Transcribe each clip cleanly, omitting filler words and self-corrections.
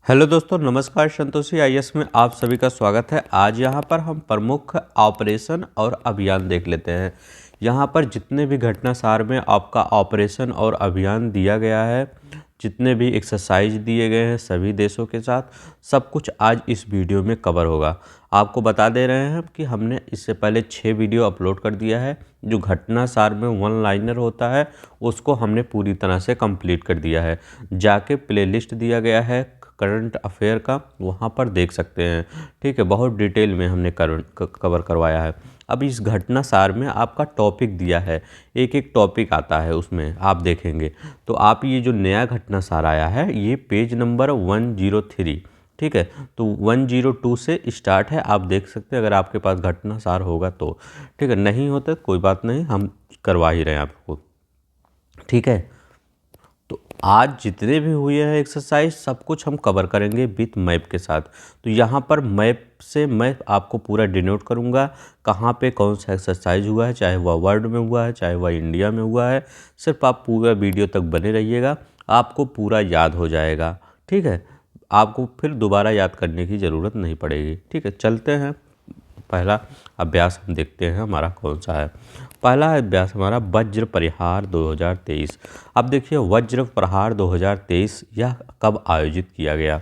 Hello दोस्तों, नमस्कार। Santoshi IAS में आप सभी का स्वागत है। आज यहाँ पर हम प्रमुख ऑपरेशन और अभियान देख लेते हैं। यहाँ पर जितने भी घटना सार में आपका ऑपरेशन और अभियान दिया गया है, जितने भी एक्सरसाइज दिए गए हैं सभी देशों के साथ, सब कुछ आज इस वीडियो में कवर होगा। आपको बता दे रहे हैं कि हमने इससे पहले 6 वीडियो अपलोड कर दिया है। जो घटना सार में वन लाइनर होता है उसको हमने पूरी तरह से कंप्लीट कर दिया है। जाके प्लेलिस्ट दिया गया है करंट अफेयर का, वहाँ पर देख सकते हैं। ठीक है, बहुत डिटेल में हमने कवर करवाया है। अब इस घटना सार में आपका टॉपिक दिया है, एक एक टॉपिक आता है उसमें आप देखेंगे। तो आप ये जो नया घटना सार आया है ये पेज नंबर 103, ठीक है। तो 102 से स्टार्ट है, आप देख सकते हैं अगर आपके पास घटना सार होगा तो। ठीक है, नहीं होता कोई बात नहीं, हम करवा ही रहे हैं आपको। ठीक है, तो आज जितने भी हुए हैं एक्सरसाइज सब कुछ हम कवर करेंगे विथ मैप के साथ। तो यहाँ पर मैप से मैं आपको पूरा डिनोट करूँगा कहाँ पे कौन सा एक्सरसाइज हुआ है, चाहे वह वर्ल्ड में हुआ है चाहे वह इंडिया में हुआ है। सिर्फ आप पूरा वीडियो तक बने रहिएगा, आपको पूरा याद हो जाएगा। ठीक है, आपको फिर दोबारा याद करने की ज़रूरत नहीं पड़ेगी। ठीक है, चलते हैं। पहला अभ्यास हम देखते हैं हमारा कौन सा है। पहला अभ्यास हमारा वज्र प्रहार 2023। अब देखिए वज्र प्रहार 2023 यह कब आयोजित किया गया,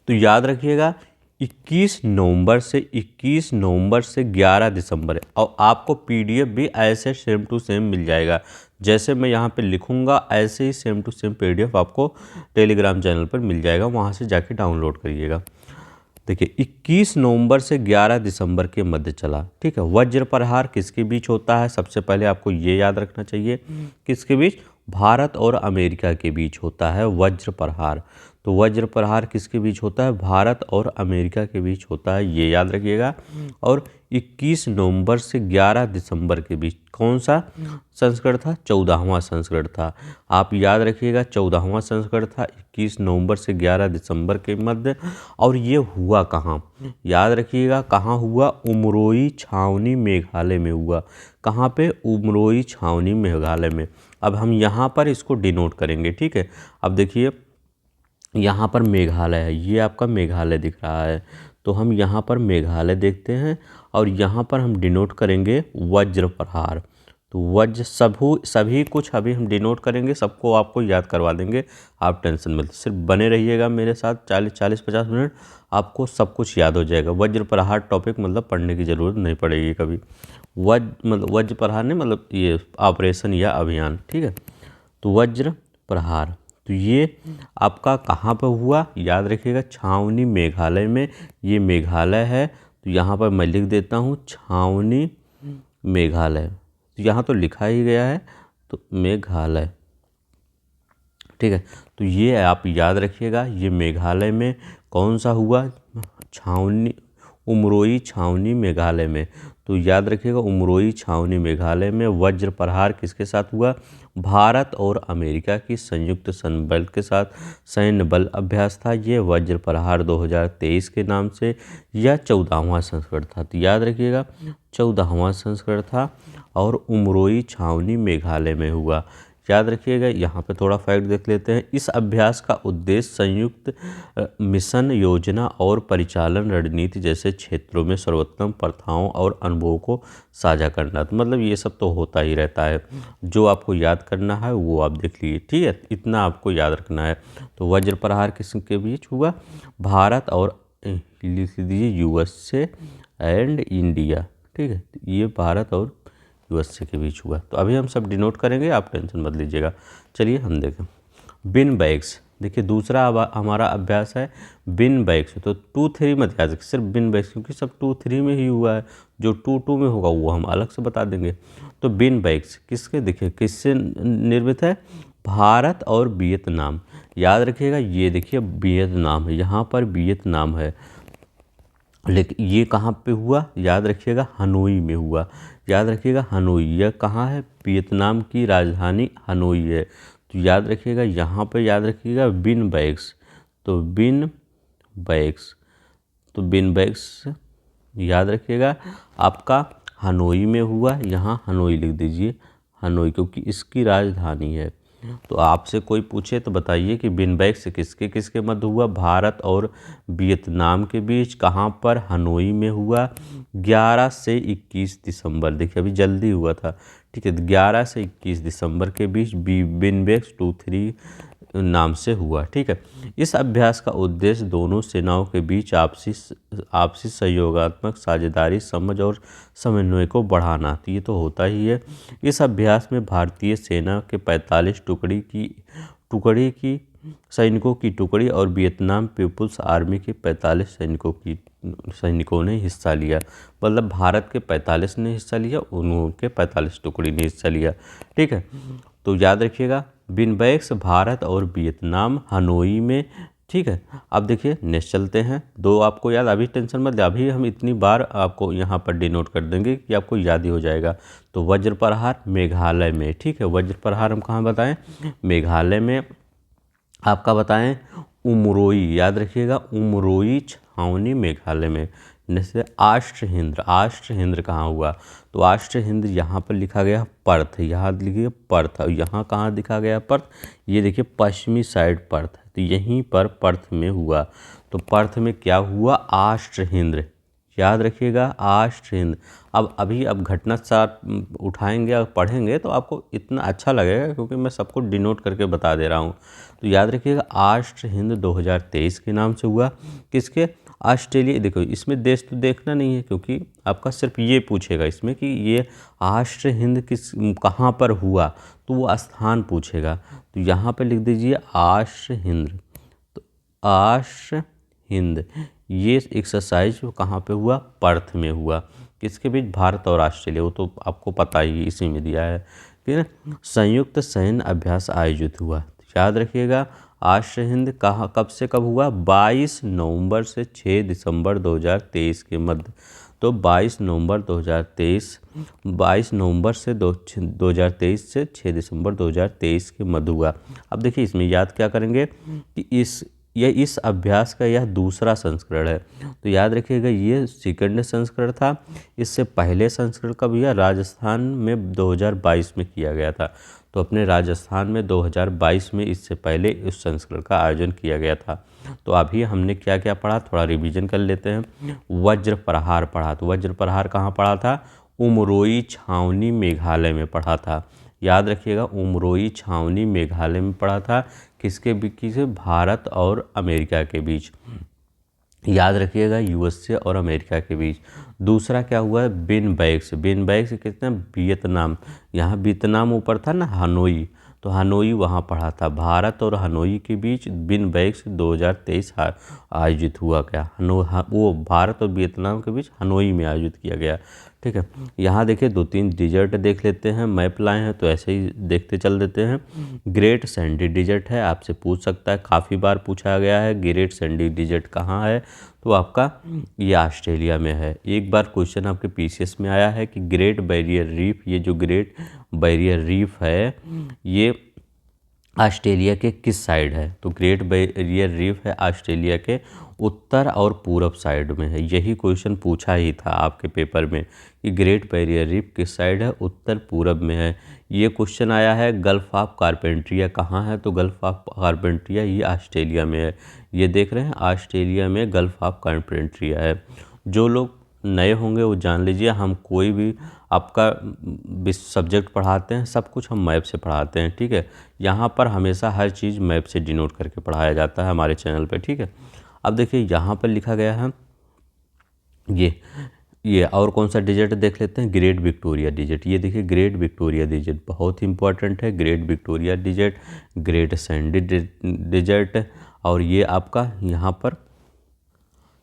तो याद रखिएगा 21 नवंबर से 11 दिसंबर। और आपको पीडीएफ भी ऐसे सेम टू सेम मिल जाएगा, जैसे मैं यहाँ पे लिखूँगा ऐसे ही सेम टू सेम पीडीएफ आपको टेलीग्राम चैनल पर मिल जाएगा, वहाँ से जाके डाउनलोड करिएगा। देखिए 21 नवंबर से 11 दिसंबर के मध्य चला। ठीक है, वज्र प्रहार किसके बीच होता है, सबसे पहले आपको ये याद रखना चाहिए किसके बीच, भारत और अमेरिका के बीच होता है वज्र प्रहार। तो वज्र प्रहार किसके बीच होता है, भारत और अमेरिका के बीच होता है, ये याद रखिएगा। और 21 नवंबर से 11 दिसंबर के बीच कौन सा संस्करण था, 14वां संस्करण था। आप याद रखिएगा 14वां संस्करण था 21 नवंबर से 11 दिसंबर के मध्य। और ये हुआ कहाँ, याद रखिएगा कहाँ हुआ, उमरोई छावनी मेघालय में हुआ। कहाँ पे, उमरोई छावनी मेघालय में। अब हम यहाँ पर इसको डिनोट करेंगे। ठीक है, अब देखिए यहाँ पर मेघालय है, ये आपका मेघालय दिख रहा है, तो हम यहाँ पर मेघालय देखते हैं और यहाँ पर हम डिनोट करेंगे वज्र प्रहार। तो वज्र सभी कुछ अभी हम डिनोट करेंगे, सबको आपको याद करवा देंगे, आप टेंशन मत, सिर्फ बने रहिएगा मेरे साथ 40-50 मिनट, आपको सब कुछ याद हो जाएगा। वज्र प्रहार टॉपिक मतलब पढ़ने की ज़रूरत नहीं पड़ेगी कभी। वज्र प्रहार नहीं मतलब ये ऑपरेशन या अभियान। ठीक है, तो वज्र प्रहार तो ये आपका कहाँ पर हुआ, याद रखिएगा छावनी मेघालय में, ये मेघालय है। तो यहाँ पर मैं लिख देता हूँ छावनी मेघालय, तो यहाँ तो लिखा ही गया है, तो मेघालय। ठीक है, तो ये आप याद रखिएगा, ये मेघालय में कौन सा हुआ, छावनी उमरोई छावनी मेघालय में। तो याद रखिएगा उमरोई छावनी मेघालय में वज्र प्रहार किसके साथ हुआ, भारत और अमेरिका की संयुक्त सैन्य बल के साथ सैन्य बल अभ्यास था। ये वज्र प्रहार 2023 के नाम से, यह 14वां संस्करण था। तो याद रखिएगा 14वां संस्करण था और उमरोई छावनी मेघालय में हुआ। याद रखिएगा, यहाँ पे थोड़ा फैक्ट देख लेते हैं। इस अभ्यास का उद्देश्य संयुक्त मिशन योजना और परिचालन रणनीति जैसे क्षेत्रों में सर्वोत्तम प्रथाओं और अनुभवों को साझा करना। तो मतलब ये सब तो होता ही रहता है, जो आपको याद करना है वो आप देख लीजिए। ठीक है, इतना आपको याद रखना है। तो वज्र प्रहार किसके बीच हुआ, भारत और लिख दीजिए यूएसए एंड इंडिया। ठीक है, ये भारत और यूएसए के बीच हुआ। तो अभी हम सब डिनोट करेंगे, आप टेंशन मत लीजिएगा। चलिए हम देखें बिन बैग्स। देखिए दूसरा हमारा अभ्यास है बिन बैग्स। तो 2-3 मत याद रखिए, सिर्फ बिन बैग्स, क्योंकि सब 2-3 में ही हुआ है, जो 2-2 में होगा वो हम अलग से बता देंगे। तो बिन बैग्स किसके, देखिए किससे निर्मित है, भारत और वियतनाम। याद रखिएगा ये देखिए वियतनाम है, यहाँ पर वियतनाम है, लेकिन ये कहाँ पे हुआ, याद रखिएगा हनोई में हुआ। याद रखिएगा हनोई, यह कहाँ है, वियतनाम की राजधानी हनोई है। तो याद रखिएगा यहाँ पे, याद रखिएगा बिन बैग्स। तो बिन बैग्स, तो बिन बैग्स याद रखिएगा आपका हनोई में हुआ, यहाँ हनोई लिख दीजिए, हनोई क्योंकि इसकी राजधानी है। तो आपसे कोई पूछे तो बताइए कि बिनबैक से किसके किसके मध्य हुआ? भारत और वियतनाम के बीच। कहाँ पर? हनोई में हुआ 11 से 21 दिसंबर। देखिए अभी जल्दी हुआ था, ठीक है। 11 से 21 दिसंबर के बीच बिनबैक 23 नाम से हुआ, ठीक है। इस अभ्यास का उद्देश्य दोनों सेनाओं के बीच आपसी सहयोगात्मक साझेदारी, समझ और समन्वय को बढ़ाना। तो ये तो होता ही है। इस अभ्यास में भारतीय सेना के 45 टुकड़ी की सैनिकों की टुकड़ी और वियतनाम पीपुल्स आर्मी के 45 सैनिकों ने हिस्सा लिया। मतलब भारत के 45 ने हिस्सा लिया, उनके 45 टुकड़ी ने हिस्सा लिया, ठीक है। तो याद रखिएगा बिनबैक्स भारत और वियतनाम हनोई में, ठीक है। अब देखिए नेक्स्ट चलते हैं। दो आपको याद, अभी टेंशन मत ले, अभी हम इतनी बार आपको यहाँ पर डिनोट कर देंगे कि आपको याद ही हो जाएगा। तो वज्र प्रहार मेघालय में, ठीक है। वज्र प्रहार हम कहाँ बताएं? मेघालय में। आपका बताएं उमरोई, याद रखिएगा उमरोई छावनी मेघालय में। जैसे आष्ट्र हिंद कहाँ हुआ? तो आष्ट्र हिंद यहाँ पर लिखा गया पर्थ, यहाँ लिखिए पर्थ। और यहाँ कहाँ लिखा गया पर्थ? ये देखिए पश्चिमी साइड पर्थ है, तो यहीं पर पर्थ में हुआ। तो पर्थ में क्या हुआ? आष्ट्र हिंद, याद रखिएगा आष्ट्र हिंद। अब घटना साथ उठाएंगे और पढ़ेंगे तो आपको इतना अच्छा लगेगा, क्योंकि मैं सबको डिनोट करके बता दे रहा हूँ। तो याद रखिएगा आष्ट्र हिंद 2023 के नाम से हुआ। किसके? ऑस्ट्रेलिया। देखो इसमें देश तो देखना नहीं है, क्योंकि आपका सिर्फ ये पूछेगा इसमें कि ये आष्ट्र हिंद कहाँ पर हुआ, तो वो स्थान पूछेगा। तो यहाँ पर लिख दीजिए आष्ट्र हिंद। तो आष्ट्र हिंद ये एक्सरसाइज कहाँ पे हुआ? पर्थ में हुआ। किसके बीच? भारत और ऑस्ट्रेलिया। वो तो आपको पता ही इसी में दिया है, ठीक है। संयुक्त सैन्य अभ्यास आयोजित हुआ, याद रखिएगा। आष्ट्र हिंद कहाँ कब से कब हुआ? 22 नवंबर से 6 दिसंबर 2023 के मध्य। तो 22 नवंबर 2023, 22 नवंबर से 2023 से 6 दिसंबर 2023 के मध्य हुआ। अब देखिए इसमें याद क्या करेंगे कि इस अभ्यास का यह दूसरा संस्करण है। तो याद रखिएगा ये सेकंड संस्करण था। इससे पहले संस्करण कब हुआ? राजस्थान में 2022 में किया गया था। तो अपने राजस्थान में 2022 में इससे पहले इस संस्करण का आयोजन किया गया था। तो अभी हमने क्या क्या पढ़ा, थोड़ा रिवीजन कर लेते हैं। वज्र प्रहार पढ़ा, तो वज्र प्रहार कहाँ पढ़ा था? उमरोई छावनी मेघालय में पढ़ा था। याद रखिएगा उमरोई छावनी मेघालय में पढ़ा था। किसके बीच? भारत और अमेरिका के बीच। याद रखिएगा यूएसए और अमेरिका के बीच। दूसरा क्या हुआ है? बिनबैक्स कितने? वियतनाम। यहाँ वियतनाम ऊपर था ना, हनोई, तो हनोई वहाँ पढ़ा था। भारत और हनोई के बीच बिनबैक्स 2023 आयोजित हुआ। क्या वो भारत और वियतनाम के बीच हनोई में आयोजित किया गया, ठीक है। यहाँ देखिए 2-3 डिजर्ट देख लेते हैं, मैप लाए हैं तो ऐसे ही देखते चल देते हैं। ग्रेट सैंडी डिजर्ट है, आपसे पूछ सकता है, काफ़ी बार पूछा गया है। ग्रेट सैंडी डिजर्ट कहाँ है? तो आपका ये ऑस्ट्रेलिया में है। एक बार क्वेश्चन आपके पीसीएस में आया है कि ग्रेट बैरियर रीफ, ये जो ग्रेट बैरियर रीफ है ये ऑस्ट्रेलिया के किस साइड है? तो ग्रेट बैरियर रीफ है ऑस्ट्रेलिया के उत्तर और पूरब साइड में है। यही क्वेश्चन पूछा ही था आपके पेपर में कि ग्रेट बैरियर रीफ किस साइड है? उत्तर पूरब में है। ये क्वेश्चन आया है। गल्फ ऑफ कार्पेंट्रिया कहाँ है? तो गल्फ ऑफ कार्पेंट्रिया ये ऑस्ट्रेलिया में है। ये देख रहे हैं ऑस्ट्रेलिया में गल्फ ऑफ कार्पेंट्रिया है। जो लोग नए होंगे वो जान लीजिए, हम कोई भी आपका सब्जेक्ट पढ़ाते हैं सब कुछ हम मैप से पढ़ाते हैं, ठीक है। यहाँ पर हमेशा हर चीज़ मैप से डिनोट करके पढ़ाया जाता है हमारे चैनल पे, ठीक है। अब देखिए यहाँ पर लिखा गया है ये और कौन सा डिजिट देख लेते हैं? Great Victoria digit. ये देखिए ग्रेट विक्टोरिया डिजिट बहुत इंपॉर्टेंट है। Great Victoria digit, great Sandy digit, और ये आपका यहाँ पर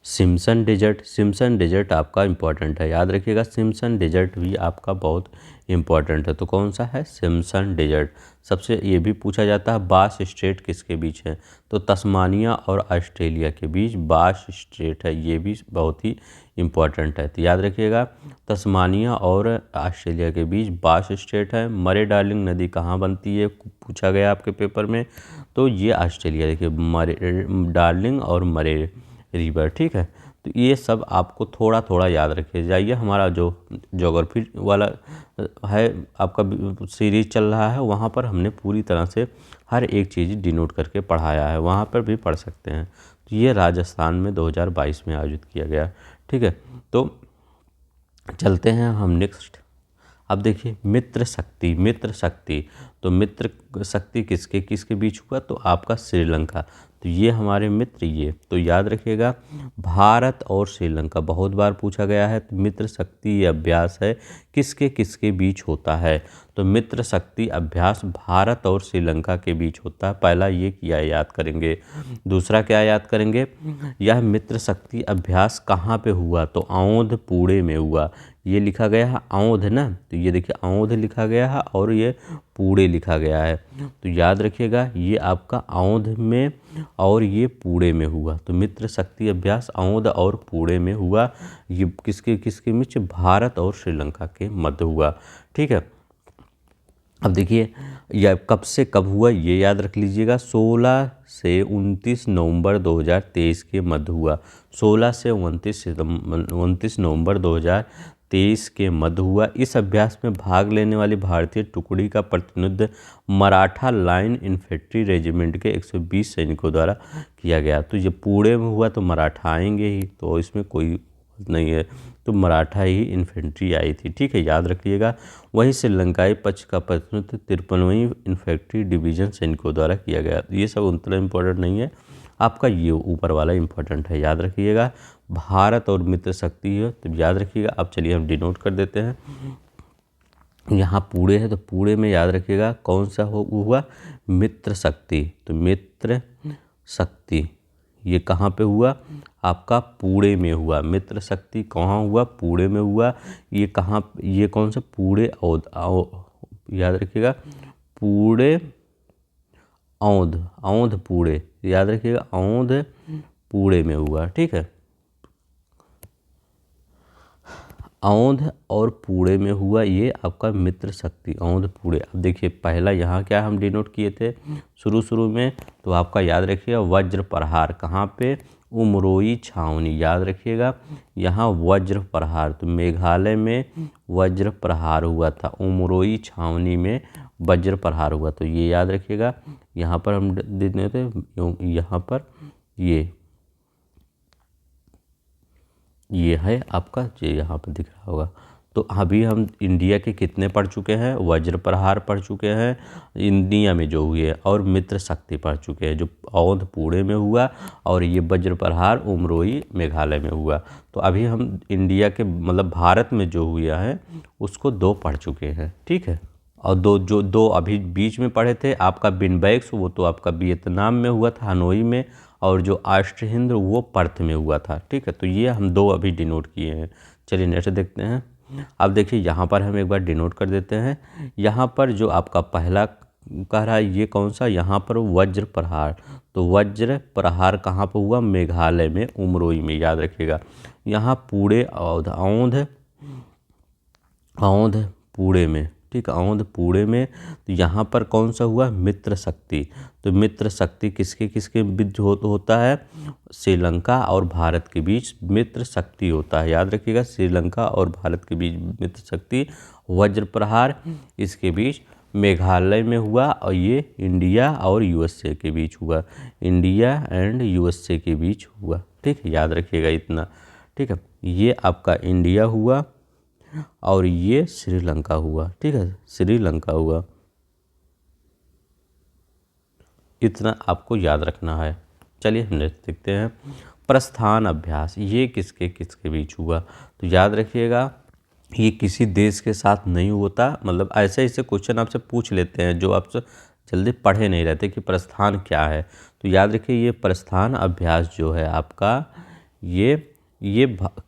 सिम्पसन डेजर्ट आपका इम्पॉर्टेंट है। याद रखिएगा सिम्पसन डेजर्ट भी आपका बहुत इम्पॉर्टेंट है। तो कौन सा है? Simpson desert. सबसे ये भी पूछा जाता है बास स्ट्रेट किसके बीच है? तो तस्मानिया और ऑस्ट्रेलिया के बीच बास स्ट्रेट है, ये भी बहुत ही इम्पॉर्टेंट है। तो याद रखिएगा तस्मानिया और ऑस्ट्रेलिया के बीच बास स्ट्रेट है। मरे डार्लिंग नदी कहाँ बनती है? पूछा गया आपके पेपर में। तो ये ऑस्ट्रेलिया, देखिए मरे डार्लिंग और मरे रिवर, ठीक है। तो ये सब आपको थोड़ा थोड़ा याद रखे जाइए। हमारा जो ज्योग्राफी वाला है आपका सीरीज चल रहा है, वहाँ पर हमने पूरी तरह से हर एक चीज़ डिनोट करके पढ़ाया है, वहाँ पर भी पढ़ सकते हैं। तो ये राजस्थान में 2022 में आयोजित किया गया। ठीक है, तो चलते हैं हम नेक्स्ट। अब देखिए मित्र शक्ति, मित्र शक्ति, तो मित्र शक्ति किसके किसके बीच हुआ, तो आपका श्रीलंका। तो ये हमारे मित्र, ये तो याद रखिएगा भारत और श्रीलंका, बहुत बार पूछा गया है। तो मित्र शक्ति ये अभ्यास है किसके किसके बीच होता है, तो मित्र शक्ति अभ्यास भारत और श्रीलंका के बीच होता है। पहला ये किया याद करेंगे। दूसरा क्या याद करेंगे, यह मित्र शक्ति अभ्यास कहाँ पे हुआ, तो औंध पुणे में हुआ। ये लिखा गया है औंध ना, तो ये देखिए औंध लिखा गया है और ये पुणे लिखा गया है। तो याद रखिएगा ये आपका औंध में और ये पुणे में हुआ। तो मित्र शक्ति अभ्यास औंध और पुणे में हुआ। ये किसके किसके बीच, भारत और श्रीलंका के मध्य हुआ। ठीक है, अब देखिए यह कब से कब हुआ ये याद रख लीजिएगा। 16 से 29 नवंबर 2023 के मध्य हुआ। 16 से 29 नवंबर 2023 के मध्य हुआ। इस अभ्यास में भाग लेने वाली भारतीय टुकड़ी का प्रतिनिधित्व मराठा लाइन इन्फेंट्री रेजिमेंट के 120 सैनिकों द्वारा किया गया। तो ये पुणे में हुआ तो मराठा आएंगे ही, तो इसमें कोई नहीं है, तो मराठा ही इन्फेंट्री आई थी। ठीक है, याद रखिएगा। वहीं श्रीलंकाई पक्ष का प्रतिनिधित्व 53वीं इन्फेंट्री डिवीजन सैनिकों द्वारा किया गया। ये सब उतना इम्पोर्टेंट नहीं है, आपका ये ऊपर वाला इम्पोर्टेंट है, याद रखिएगा। भारत और मित्र शक्ति है, तो याद रखिएगा। अब चलिए हम डिनोट कर देते हैं। यहाँ पुणे है, तो पुणे में याद रखिएगा कौन सा हुआ, मित्र शक्ति। तो मित्र शक्ति ये कहाँ पे हुआ, आपका पुणे में हुआ। मित्र शक्ति कहाँ हुआ, पुणे में हुआ। ये कहाँ, ये कौन सा, पुणे याद रखिएगा, पुणे औंध, औंध पुणे, याद रखिएगा औंध पुणे में हुआ। ठीक है, औंध और पुणे में हुआ ये आपका मित्र शक्ति, औंध पुणे। अब देखिए पहला यहाँ क्या हम डिनोट किए थे शुरू में, तो आपका याद रखिएगा वज्र प्रहार, कहाँ पे, उमरोई छावनी, याद रखिएगा यहाँ वज्र प्रहार। तो मेघालय में वज्र प्रहार हुआ था, उमरोई छावनी में वज्र प्रहार हुआ। तो ये याद रखिएगा। यहाँ पर हम देते थे, यहाँ पर ये है आपका, ये यहाँ पर दिख रहा होगा। तो अभी हम इंडिया के कितने पढ़ चुके हैं, वज्र प्रहार पढ़ चुके हैं इंडिया में जो हुए, और मित्र शक्ति पढ़ चुके हैं जो औंध पुणे में हुआ, और ये वज्र प्रहार उमरोई मेघालय में हुआ। तो अभी हम इंडिया के मतलब भारत में जो हुआ है उसको 2 पढ़ चुके हैं। ठीक है, और दो अभी बीच में पढ़े थे आपका बिनबैक्स, वो तो आपका वियतनाम में हुआ था, हनोई में, और जो आष्ट्र हिंद वो पर्थ में हुआ था। ठीक है, तो ये हम 2 अभी डिनोट किए हैं। चलिए नेक्स्ट देखते हैं। अब देखिए यहाँ पर हम एक बार डिनोट कर देते हैं। यहाँ पर जो आपका पहला कह रहा है ये कौन सा, यहाँ पर वज्र प्रहार। तो वज्र प्रहार कहाँ पर हुआ, मेघालय में उमरोई में, याद रखिएगा। यहाँ पुणे औंध पुणे में, ठीक है, औंध पुणे में। तो यहाँ पर कौन सा हुआ, मित्र शक्ति। तो मित्र शक्ति किसके किसके बीच होता है, श्रीलंका और भारत के बीच मित्र शक्ति होता है, याद रखिएगा। श्रीलंका और भारत के बीच मित्र शक्ति। वज्र प्रहार इसके बीच मेघालय में हुआ, और ये इंडिया और यूएसए के बीच हुआ, इंडिया एंड यूएसए के बीच हुआ। ठीक है, याद रखिएगा इतना। ठीक है, ये आपका इंडिया हुआ और ये श्रीलंका हुआ। ठीक है, श्रीलंका हुआ, इतना आपको याद रखना है। चलिए हम देखते हैं प्रस्थान अभ्यास, ये किसके किसके बीच हुआ। तो याद रखिएगा ये किसी देश के साथ नहीं होता, मतलब ऐसे ऐसे क्वेश्चन आपसे पूछ लेते हैं जो आपसे जल्दी पढ़े नहीं रहते कि प्रस्थान क्या है। तो याद रखिए ये प्रस्थान अभ्यास जो है आपका, ये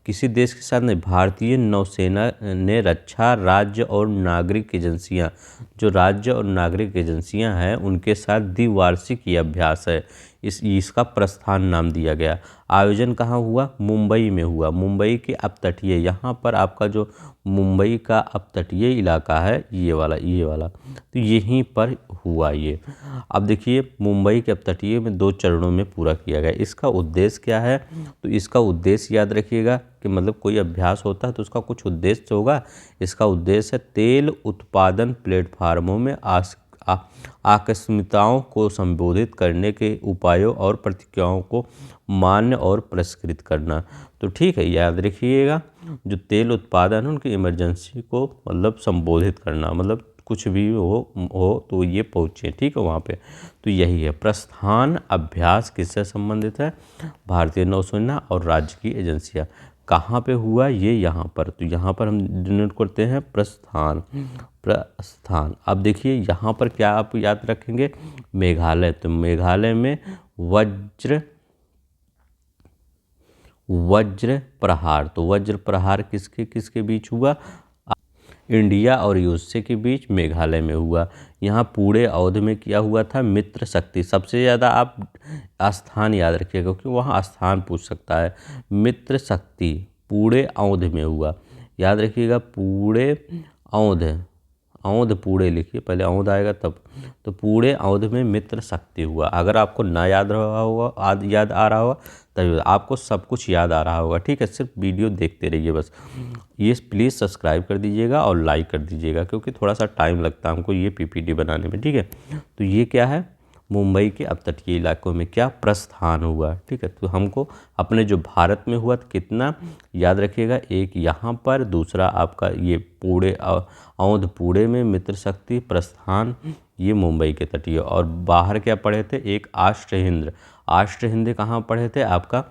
किसी देश के साथ नहीं, भारतीय नौसेना ने रक्षा, राज्य और नागरिक एजेंसियां, जो राज्य और नागरिक एजेंसियां हैं उनके साथ द्विवार्षिक ये अभ्यास है। इसका प्रस्थान नाम दिया गया। आयोजन कहाँ हुआ? मुंबई में हुआ। मुंबई के अपतटीय, यहाँ पर आपका जो मुंबई का अपतटीय इलाका है ये वाला तो यहीं पर हुआ ये। अब देखिए मुंबई के अपतटीय में 2 चरणों में पूरा किया गया। इसका उद्देश्य क्या है? तो इसका उद्देश्य याद रखिएगा कि मतलब कोई अभ्यास होता है तो उसका कुछ उद्देश्य होगा। इसका उद्देश्य है तेल उत्पादन प्लेटफार्मों में आकस्मिकताओं को संबोधित करने के उपायों और प्रतिक्रियाओं को मान्य और पुरस्कृत करना। तो ठीक है, याद रखिएगा जो तेल उत्पादन है उनकी इमरजेंसी को मतलब संबोधित करना, मतलब कुछ भी हो तो ये पहुँचे, ठीक है वहाँ पे। तो यही है प्रस्थान अभ्यास। किससे संबंधित है? भारतीय नौसेना और राज्य की एजेंसियाँ। कहाँ पे हुआ ये? यहाँ पर। तो यहाँ पर हम डिनोट करते हैं प्रस्थान। अब देखिए यहाँ पर क्या आप याद रखेंगे? मेघालय। तो मेघालय में वज्र प्रहार। तो वज्र प्रहार किसके किसके बीच हुआ? इंडिया और यूएसए के बीच मेघालय में हुआ। यहाँ पूरे अवध में किया हुआ था मित्र शक्ति। सबसे ज़्यादा आप स्थान याद रखिएगा क्योंकि वहाँ स्थान पूछ सकता है। मित्र शक्ति पूरे अवध में हुआ, याद रखिएगा पूरे अवध पूरे लिखिए, पहले अवध आएगा तब। तो पूरे अवध में मित्र शक्ति हुआ। अगर आपको ना याद रहा होगा, याद आ रहा होगा तभी आपको सब कुछ याद आ रहा होगा, ठीक है। सिर्फ वीडियो देखते रहिए बस। ये प्लीज़ सब्सक्राइब कर दीजिएगा और लाइक कर दीजिएगा क्योंकि थोड़ा सा टाइम लगता है हमको ये पीपीटी बनाने में, ठीक है। तो ये क्या है? मुंबई के अपतटीय इलाकों में क्या प्रस्थान हुआ, ठीक है। तो हमको अपने जो भारत में हुआ तो कितना याद रखिएगा, एक यहाँ पर, दूसरा आपका ये पूरे अवध पूरे में मित्र शक्ति प्रस्थान ये मुंबई के तटीय। और बाहर क्या पढ़े थे? एक आष्ट्र हिंद कहाँ पढ़े थे? आपका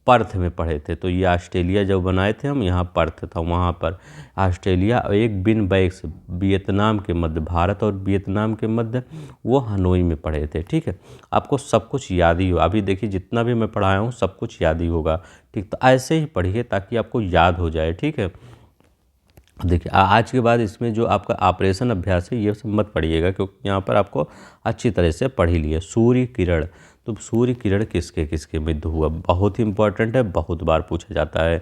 पर्थ में पढ़े थे। तो ये ऑस्ट्रेलिया जब बनाए थे हम, यहाँ पर्थ था वहाँ पर ऑस्ट्रेलिया। एक बिन बैक्स वियतनाम के मध्य, भारत और वियतनाम के मध्य वो हनोई में पढ़े थे, ठीक है। आपको सब कुछ याद ही हो। अभी देखिए जितना भी मैं पढ़ाया हूँ सब कुछ याद ही होगा, ठीक। तो ऐसे ही पढ़िए ताकि आपको याद हो जाए, ठीक है। देखिए आज के बाद इसमें जो आपका ऑपरेशन अभ्यास है ये सब मत पढ़िएगा क्योंकि यहाँ पर आपको अच्छी तरह से पढ़ ही लिया। सूर्य किरण। तो सूर्य किरण किसके किसके मध्य हुआ? बहुत ही इंपॉर्टेंट है, बहुत बार पूछा जाता है।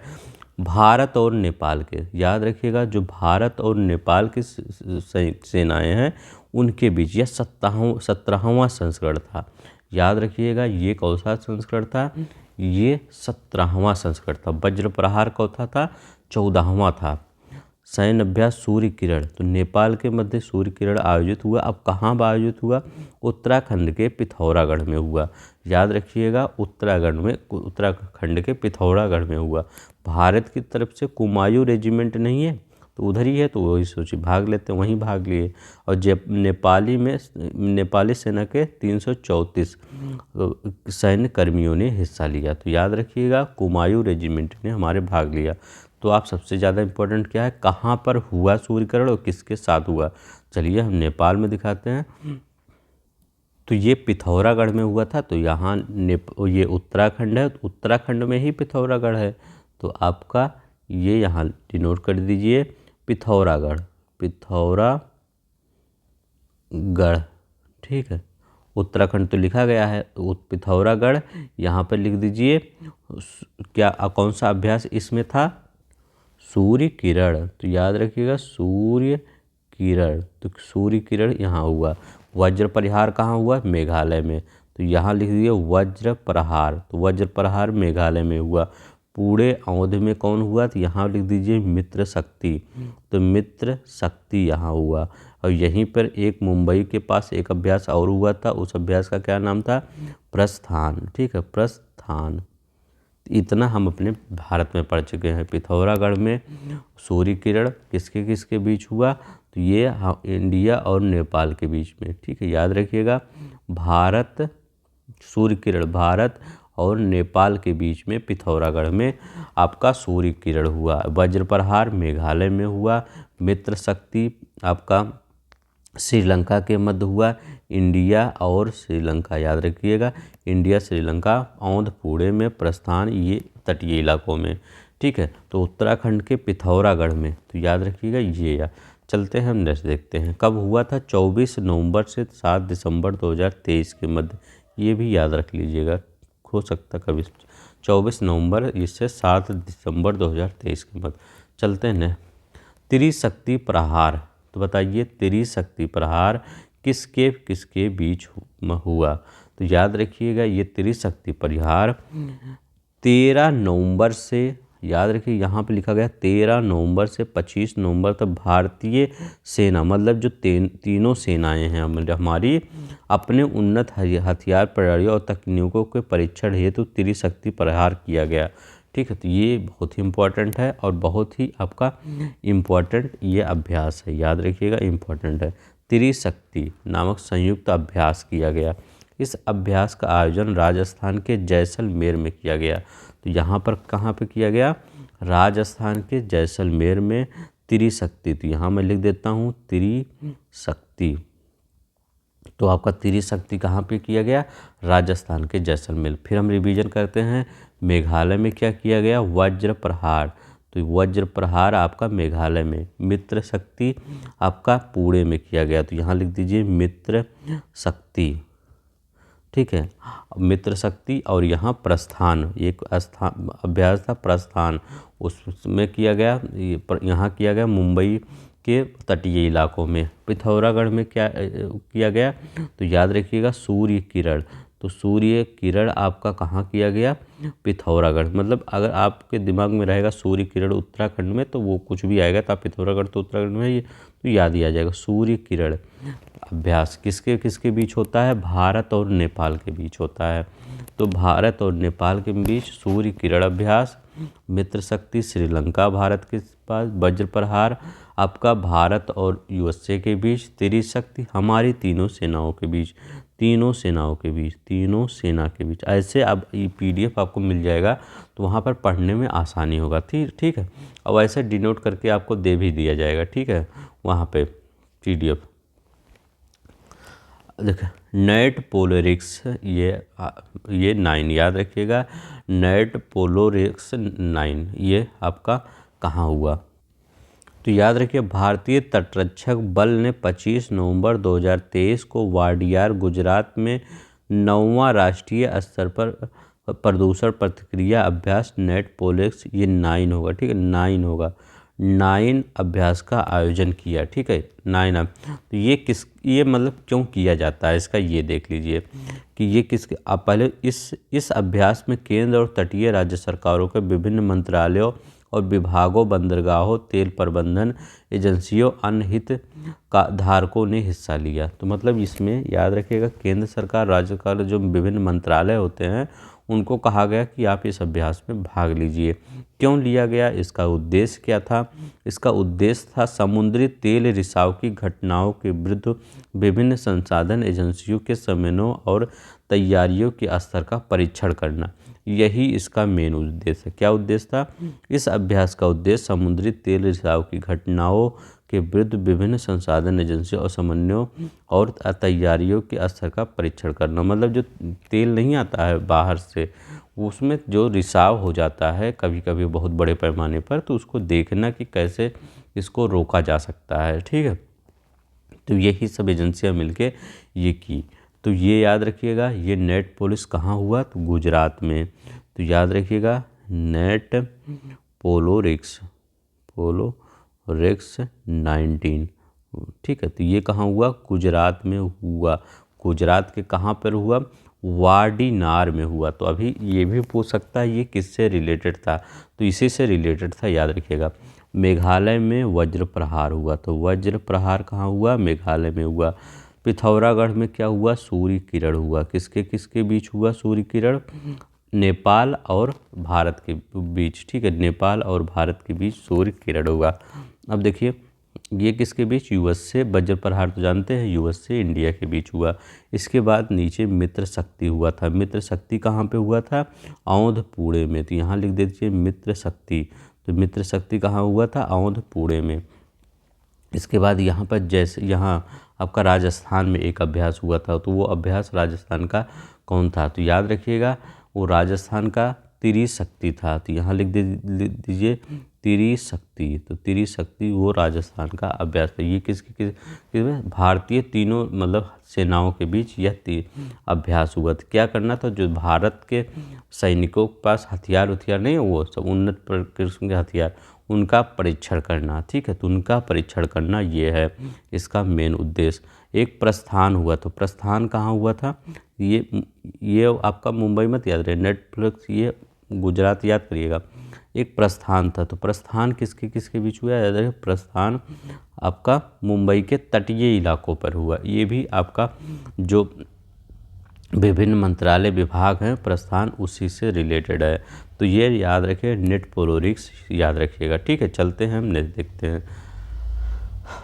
भारत और नेपाल के, याद रखिएगा जो भारत और नेपाल की सेनाएं हैं उनके बीच यह 17वां संस्करण था। याद रखिएगा ये कौन सा संस्करण था? ये 17वां संस्करण था। वज्र प्रहार कौन था? 14वां था। सैन्य अभ्यास सूर्य किरण। तो नेपाल के मध्य सूर्य किरण आयोजित हुआ। अब कहाँ आयोजित हुआ? उत्तराखंड के पिथौरागढ़ में हुआ। याद रखिएगा उत्तराखंड के पिथौरागढ़ में हुआ। भारत की तरफ से कुमायूं रेजिमेंट नहीं है तो उधर ही है, तो वही सोचिए भाग लेते, वहीं भाग लिए। और जब नेपाली सेना के 334 सैन्य कर्मियों ने हिस्सा लिया। तो याद रखिएगा कुमायूं रेजिमेंट ने हमारे भाग लिया। तो आप सबसे ज़्यादा इम्पोर्टेंट क्या है? कहाँ पर हुआ सूर्यकिरण और किसके साथ हुआ? चलिए हम नेपाल में दिखाते हैं। तो ये पिथौरागढ़ में हुआ था। तो यहाँ ये उत्तराखंड है, तो उत्तराखंड में ही पिथौरागढ़ है। तो आपका ये यहाँ डिनोट कर दीजिए पिथौरागढ़, ठीक है। उत्तराखंड तो लिखा गया है, तो पिथौरागढ़ यहाँ पर लिख दीजिए। क्या कौन सा अभ्यास इसमें था? सूर्य किरण। तो याद रखिएगा सूर्य किरण। तो सूर्य किरण यहाँ हुआ। वज्र प्रहार कहाँ हुआ? मेघालय में। तो यहाँ लिख दिए वज्र प्रहार। तो वज्र प्रहार मेघालय में हुआ। पूरे अवध में कौन हुआ? तो यहाँ लिख दीजिए मित्र शक्ति। तो मित्र शक्ति यहाँ हुआ। और यहीं पर एक मुंबई के पास एक अभ्यास और हुआ था, उस अभ्यास का क्या नाम था? प्रस्थान, ठीक है, प्रस्थान। इतना हम अपने भारत में पढ़ चुके हैं। पिथौरागढ़ में सूर्य किरण किसके किसके बीच हुआ? तो ये इंडिया और नेपाल के बीच में, ठीक है। याद रखिएगा सूर्य किरण भारत और नेपाल के बीच में पिथौरागढ़ में आपका सूर्य किरण हुआ। वज्र प्रहार मेघालय में हुआ। मित्र शक्ति आपका श्रीलंका के मध्य हुआ। इंडिया और श्रीलंका, याद रखिएगा इंडिया श्रीलंका औंध पूरे में, प्रस्थान ये तटीय इलाकों में, ठीक है। तो उत्तराखंड के पिथौरागढ़ में, तो याद रखिएगा ये। चलते हैं हम नेक्स्ट देखते हैं कब हुआ था। 24 नवंबर से 7 दिसंबर 2023 के मध्य ये भी याद रख लीजिएगा, हो सकता कभी। 24 नवंबर इससे 7 दिसंबर 2023 के बाद। चलते हैं त्रिशक्ति प्रहार। तो बताइए त्रिशक्ति प्रहार किसके किसके बीच हुआ। तो याद रखिएगा ये त्रिशक्ति प्रहार 13 नवंबर से, याद रखिए यहाँ पे लिखा गया 13 नवंबर से 25 नवंबर तक भारतीय सेना, मतलब जो तीनों सेनाएं हैं हमारी, अपने उन्नत हथियार प्रणालियों और तकनीकों के परीक्षण हेतु त्रिशक्ति प्रहार किया गया। ठीक है, तो ये बहुत ही इम्पोर्टेंट है और बहुत ही आपका इम्पोर्टेंट ये अभ्यास है, याद रखिएगा इम्पोर्टेंट है। त्रिशक्ति नामक संयुक्त अभ्यास किया गया। इस अभ्यास का आयोजन राजस्थान के जैसलमेर में किया गया। तो यहाँ पर कहाँ पे किया गया, राजस्थान के जैसलमेर में त्रिशक्ति। तो यहाँ मैं लिख देता हूँ त्रिशक्ति। तो आपका त्रिशक्ति कहाँ पे किया गया, राजस्थान के जैसलमेर। फिर हम रिवीजन करते हैं, मेघालय में क्या किया गया, वज्र प्रहार। तो वज्र प्रहार आपका मेघालय में। मित्र शक्ति आपका पुणे में किया गया। तो यहाँ लिख दीजिए मित्र शक्ति। ठीक है, मित्र शक्ति। और यहाँ प्रस्थान, एक स्थान अभ्यास था प्रस्थान, उसमें किया गया। यहाँ किया गया मुंबई के तटीय इलाकों में। पिथौरागढ़ में क्या किया गया, तो याद रखिएगा सूर्य किरण। तो सूर्य किरण आपका कहाँ किया गया, पिथौरागढ़। मतलब अगर आपके दिमाग में रहेगा सूर्य किरण उत्तराखंड में, तो वो कुछ भी आएगा, तो आप पिथौरागढ़ तो उत्तराखंड में, ये तो याद ही आ जाएगा। सूर्य किरण अभ्यास किसके किसके बीच होता है, भारत और नेपाल के बीच होता है। तो भारत और नेपाल के बीच सूर्य किरण अभ्यास। मित्र शक्ति श्रीलंका भारत के पास। वज्र प्रहार आपका भारत और यूएसए के बीच। त्रिशक्ति हमारी तीनों सेनाओं के बीच, तीनों सेनाओं के बीच, तीनों सेना के बीच। ऐसे अब ये पीडीएफ आपको मिल जाएगा, तो वहाँ पर पढ़ने में आसानी होगा। ठीक है, अब ऐसे डिनोट करके आपको दे भी दिया जाएगा। ठीक है, वहाँ पे पीडीएफ देखिए। नेट पोलोरिक्स ये 9 याद रखिएगा। नेट पोलोरिक्स 9 ये आपका कहाँ हुआ, तो याद रखिए भारतीय तटरक्षक बल ने 25 नवंबर 2023 को वाडियार गुजरात में 9वां राष्ट्रीय स्तर पर प्रदूषण प्रतिक्रिया अभ्यास नेट पोलोरिक्स ये 9 होगा। ठीक है, 9 होगा। 9 अभ्यास का आयोजन किया। ठीक है, 9 तो ये मतलब क्यों किया जाता है इसका ये देख लीजिए कि ये किसके। आप पहले इस अभ्यास में केंद्र और तटीय राज्य सरकारों के विभिन्न मंत्रालयों और विभागों, बंदरगाहों, तेल प्रबंधन एजेंसियों, अन्य हित का धारकों ने हिस्सा लिया। तो मतलब इसमें याद रखिएगा केंद्र सरकार, राज्य सरकार, जो विभिन्न मंत्रालय होते हैं उनको कहा गया कि आप इस अभ्यास में भाग लीजिए। क्यों लिया गया, इसका उद्देश्य क्या था, इसका उद्देश्य था समुद्री तेल रिसाव की घटनाओं के विरुद्ध विभिन्न संसाधन एजेंसियों के समन्वय और तैयारियों के स्तर का परीक्षण करना। यही इसका मेन उद्देश्य है। क्या उद्देश्य था, इस अभ्यास का उद्देश्य समुद्री तेल रिसाव की घटनाओं के विरुद्ध विभिन्न संसाधन एजेंसियों और समन्वय और तैयारियों के स्तर का परीक्षण करना। मतलब जो तेल नहीं आता है बाहर से, उसमें जो रिसाव हो जाता है कभी कभी बहुत बड़े पैमाने पर, तो उसको देखना कि कैसे इसको रोका जा सकता है। ठीक है, तो यही सब एजेंसियां मिलके ये की। तो ये याद रखिएगा, ये नेट पोलिस कहाँ हुआ, तो गुजरात में। तो याद रखिएगा नेट पोलोरिक्स 19। ठीक है, तो ये कहाँ हुआ, गुजरात में हुआ। गुजरात के कहाँ पर हुआ, वाडीनार में हुआ। तो अभी ये भी पूछ सकता है ये किससे रिलेटेड था, तो इसी से रिलेटेड था, याद रखिएगा। मेघालय में वज्र प्रहार हुआ। तो वज्र प्रहार कहाँ हुआ, मेघालय में हुआ। पिथौरागढ़ में क्या हुआ, सूर्य किरण हुआ। किसके किसके बीच हुआ सूर्य किरण, नेपाल और भारत के बीच। ठीक है, नेपाल और भारत के बीच सूर्य किरण हुआ। अब देखिए ये किसके बीच, यूएस से। वज्र प्रहार तो जानते हैं यूएस से इंडिया के बीच हुआ। इसके बाद नीचे मित्र शक्ति हुआ था। मित्र शक्ति कहाँ पे हुआ था, औंध पुणे में। तो यहाँ लिख दीजिए मित्र शक्ति। तो मित्र शक्ति कहाँ हुआ था, औंध पुणे में। इसके बाद यहाँ पर जैसे यहाँ आपका राजस्थान में एक अभ्यास हुआ था, तो वो अभ्यास राजस्थान का कौन था, तो याद रखिएगा वो राजस्थान का त्रिशक्ति था। तो यहाँ लिख दीजिए त्रिशक्ति। तो त्रिशक्ति वो राजस्थान का अभ्यास है। ये किसमें भारतीय तीनों मतलब सेनाओं के बीच यह अभ्यास हुआ था। क्या करना था, जो भारत के सैनिकों के पास हथियार नहीं है, वो सब उन्नत किस्म के हथियार, उनका परीक्षण करना। ठीक है, तो उनका परीक्षण करना ये है इसका मेन उद्देश्य। एक प्रस्थान हुआ, तो प्रस्थान कहाँ हुआ था, ये आपका मुंबई मत याद रहे, नेटफ्लिक्स ये गुजरात याद करिएगा। एक प्रस्थान था, तो प्रस्थान किसके बीच हुआ, याद रहे, प्रस्थान आपका मुंबई के तटीय इलाकों पर हुआ। ये भी आपका जो विभिन्न मंत्रालय विभाग हैं, प्रस्थान उसी से रिलेटेड है। तो ये याद रखिए, नेटपोलोरिक्स याद रखिएगा। ठीक है, चलते हैं हम नेक्स्ट देखते हैं।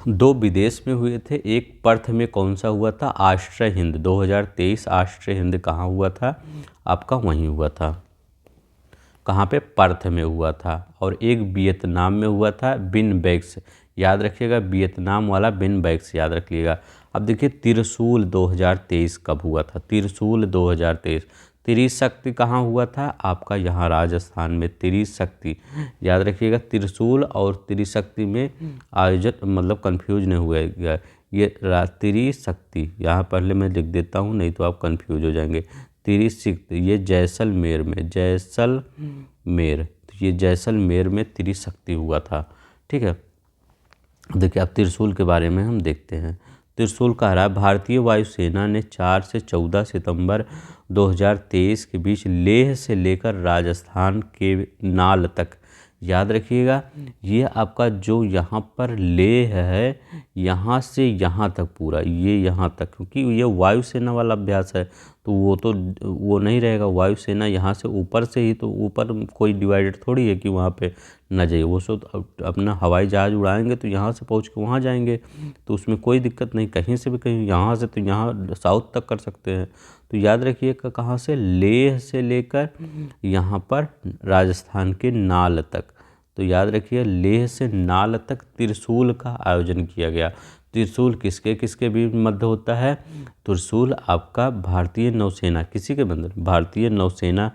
दो विदेश में हुए थे, एक पर्थ में कौन सा हुआ था, आश्रय हिंद 2023 आश्रय हिंद कहाँ हुआ था, आपका वहीं हुआ था, कहाँ पे, पर्थ में हुआ था। और एक वियतनाम में हुआ था, बिन बैग्स, याद रखिएगा, वियतनाम वाला बिन बैग्स याद रखिएगा। अब देखिए त्रिशूल 2023 कब हुआ था, त्रिशूल 2023। त्रिशक्ति कहाँ हुआ था, आपका यहाँ राजस्थान में त्रिशक्ति, याद रखिएगा। त्रिशूल और त्रिशक्ति में आयोजन मतलब कंफ्यूज नहीं हुआ ये त्रिशक्ति, यहाँ पहले मैं लिख देता हूँ, नहीं तो आप कंफ्यूज हो जाएंगे। त्रिशक्ति ये जैसलमेर में, जैसलमेर, तो ये जैसलमेर में त्रिशक्ति हुआ था। ठीक है, देखिए अब त्रिशूल के बारे में हम देखते हैं। त्रिशूल कह रहा है, भारतीय वायुसेना ने 4 से 14 सितंबर 2023 के बीच लेह से लेकर राजस्थान के नाल तक, याद रखिएगा, ये आपका जो यहाँ पर लेह है, यहाँ से यहाँ तक पूरा, ये यहाँ तक, क्योंकि ये वायुसेना वाला अभ्यास है, तो वो नहीं रहेगा। वायुसेना यहाँ से ऊपर से ही, तो ऊपर कोई डिवाइडेड थोड़ी है कि वहाँ पे न जाइए, वो सब अपना हवाई जहाज़ उड़ाएंगे तो यहाँ से पहुँच के वहाँ जाएंगे, तो उसमें कोई दिक्कत नहीं, कहीं से भी कहीं, यहाँ से तो यहाँ साउथ तक कर सकते हैं। तो याद रखिए कहाँ से, लेह से लेकर यहाँ पर राजस्थान के नाल तक, तो याद रखिए लेह से नाल तक त्रिशूल का आयोजन किया गया। त्रिशूल किसके भी मध्य होता है, त्रिशूल आपका भारतीय नौसेना, किसी के मतलब भारतीय नौसेना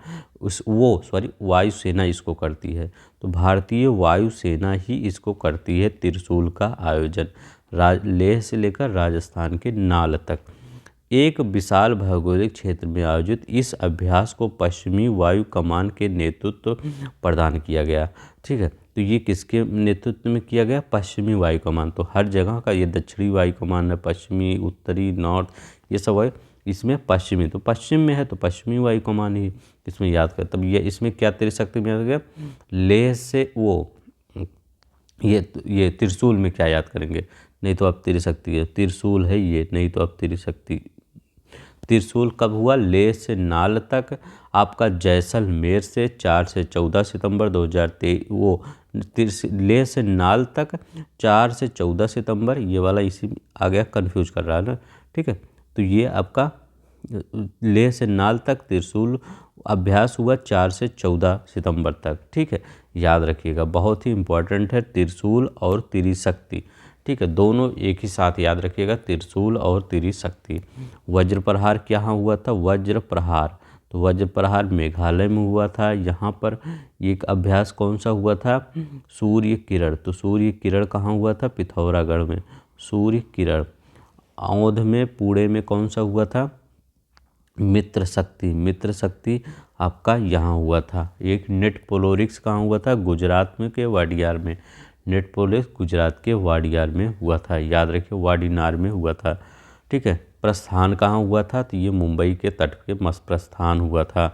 वायुसेना इसको करती है, तो भारतीय वायुसेना ही इसको करती है त्रिशूल का आयोजन, लेह से लेकर राजस्थान के नाल तक। एक विशाल भौगोलिक क्षेत्र में आयोजित इस अभ्यास को पश्चिमी वायु कमान के नेतृत्व प्रदान किया गया। ठीक है, तो ये किसके नेतृत्व में किया गया, पश्चिमी वायु कमान। तो हर जगह का ये दक्षिणी वायु कमान है, पश्चिमी, उत्तरी, नॉर्थ, ये सब है, इसमें पश्चिमी, तो पश्चिम में है तो पश्चिमी वायु कमान ही इसमें याद कर। तब ये इसमें क्या त्रिशक्ति में याद गया, लेह से वो ये त्रिशूल में क्या याद करेंगे, नहीं तो आप त्रिशक्ति है, त्रिशूल है ये, नहीं तो आप त्रिशक्ति। त्रिशूल कब हुआ, लेह से नाल तक, आपका जैसलमेर से 4 से 14 सितंबर 2023, वो लेह से नाल तक 4 से 14 सितंबर, ये वाला इसी आ गया, कंफ्यूज कर रहा है ना। ठीक है, तो ये आपका लेह से नाल तक त्रिशूल अभ्यास हुआ 4 से 14 सितंबर तक। ठीक है, याद रखिएगा, बहुत ही इम्पोर्टेंट है त्रिशूल और त्रिशक्ति। ठीक है, दोनों एक ही साथ याद रखिएगा, त्रिशूल और त्रिशक्ति। वज्र प्रहार क्या हुआ था, वज्र प्रहार, तो वज्र प्रहार मेघालय में हुआ था। यहाँ पर एक अभ्यास कौन सा हुआ था, सूर्य किरण, तो सूर्य किरण कहाँ हुआ था, पिथौरागढ़ में। सूर्य किरण औंध में, पुणे में कौन सा हुआ था, मित्र शक्ति आपका यहाँ हुआ था। एक नेटपोलोरिक्स कहाँ हुआ था, गुजरात में के वाडियार में, नेटपोलिस गुजरात के वाडियार में हुआ था, याद रखिए वाडीनार में हुआ था। ठीक है, प्रस्थान कहाँ हुआ था, तो ये मुंबई के तट पे प्रस्थान हुआ था।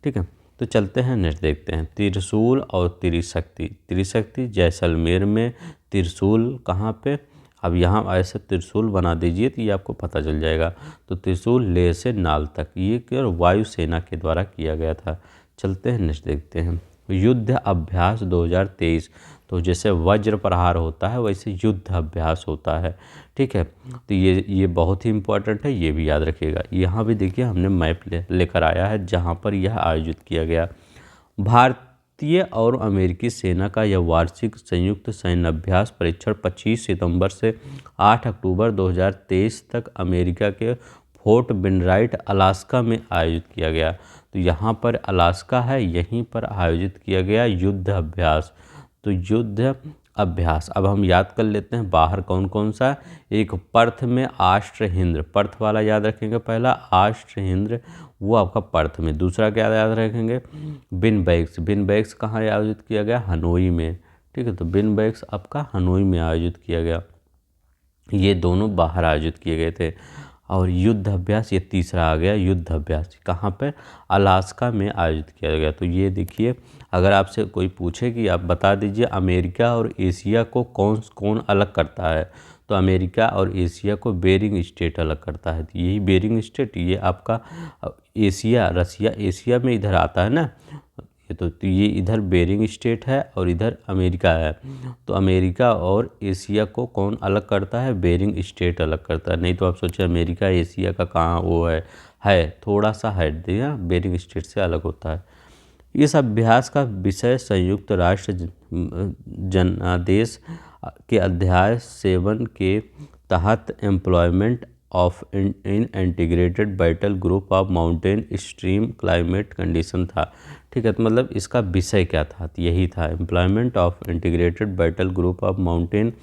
ठीक है, तो चलते हैं नेक्स्ट देखते हैं, त्रिशूल और त्रिशक्ति। त्रिशक्ति जैसलमेर में, त्रिशूल कहाँ पे, अब यहाँ ऐसे त्रिशूल बना दीजिए तो ये आपको पता चल जाएगा। तो त्रिशूल लेह से नाल तक, ये वायुसेना के द्वारा किया गया था। चलते हैं नेक्स्ट देखते हैं, युद्ध अभ्यास 2023। तो जैसे वज्र प्रहार होता है वैसे युद्ध अभ्यास होता है। ठीक है, तो ये बहुत ही इम्पोर्टेंट है, ये भी याद रखिएगा। यहाँ भी देखिए हमने मैप लेकर आया है जहाँ पर यह आयोजित किया गया। भारतीय और अमेरिकी सेना का यह वार्षिक संयुक्त सैन्य अभ्यास परीक्षण 25 सितंबर से 8 अक्टूबर 2023 तक अमेरिका के फोर्ट बेनराइट अलास्का में आयोजित किया गया। तो यहाँ पर अलास्का है, यहीं पर आयोजित किया गया युद्ध अभ्यास। तो युद्ध अभ्यास, अब हम याद कर लेते हैं बाहर कौन कौन सा। एक पर्थ में आष्ट्र हिंद, पर्थ वाला याद रखेंगे पहला, आष्ट्र हिंद वो आपका पर्थ में। दूसरा क्या याद रखेंगे, बिनबैक्स, बिनबैक्स कहाँ आयोजित किया गया, हनोई में। ठीक है, तो बिनबैक्स आपका हनोई में आयोजित किया गया। ये दोनों बाहर आयोजित किए गए थे। और युद्ध अभ्यास, ये तीसरा आ गया युद्ध अभ्यास, कहाँ पर, अलास्का में आयोजित किया गया। तो ये देखिए, अगर आपसे कोई पूछे कि आप बता दीजिए अमेरिका और एशिया को कौन कौन अलग करता है, तो अमेरिका और एशिया को बेरिंग स्टेट अलग करता है। तो यही बेरिंग स्टेट, ये आपका एशिया, रसिया एशिया में इधर आता है ना, तो ये इधर बेरिंग स्टेट है और इधर अमेरिका है। तो अमेरिका और एशिया को कौन अलग करता है, बेरिंग स्टेट अलग करता है। नहीं तो आप सोचिए अमेरिका एशिया का कहाँ वो है थोड़ा सा हट दिया, बेरिंग स्टेट से अलग होता है। इस अभ्यास का विषय संयुक्त राष्ट्र जनादेश के अध्याय 7 के तहत employment of in integrated battle group of mountain stream climate condition था। ठीक है, तो मतलब इसका विषय क्या था, तो यही था employment of integrated battle group of mountain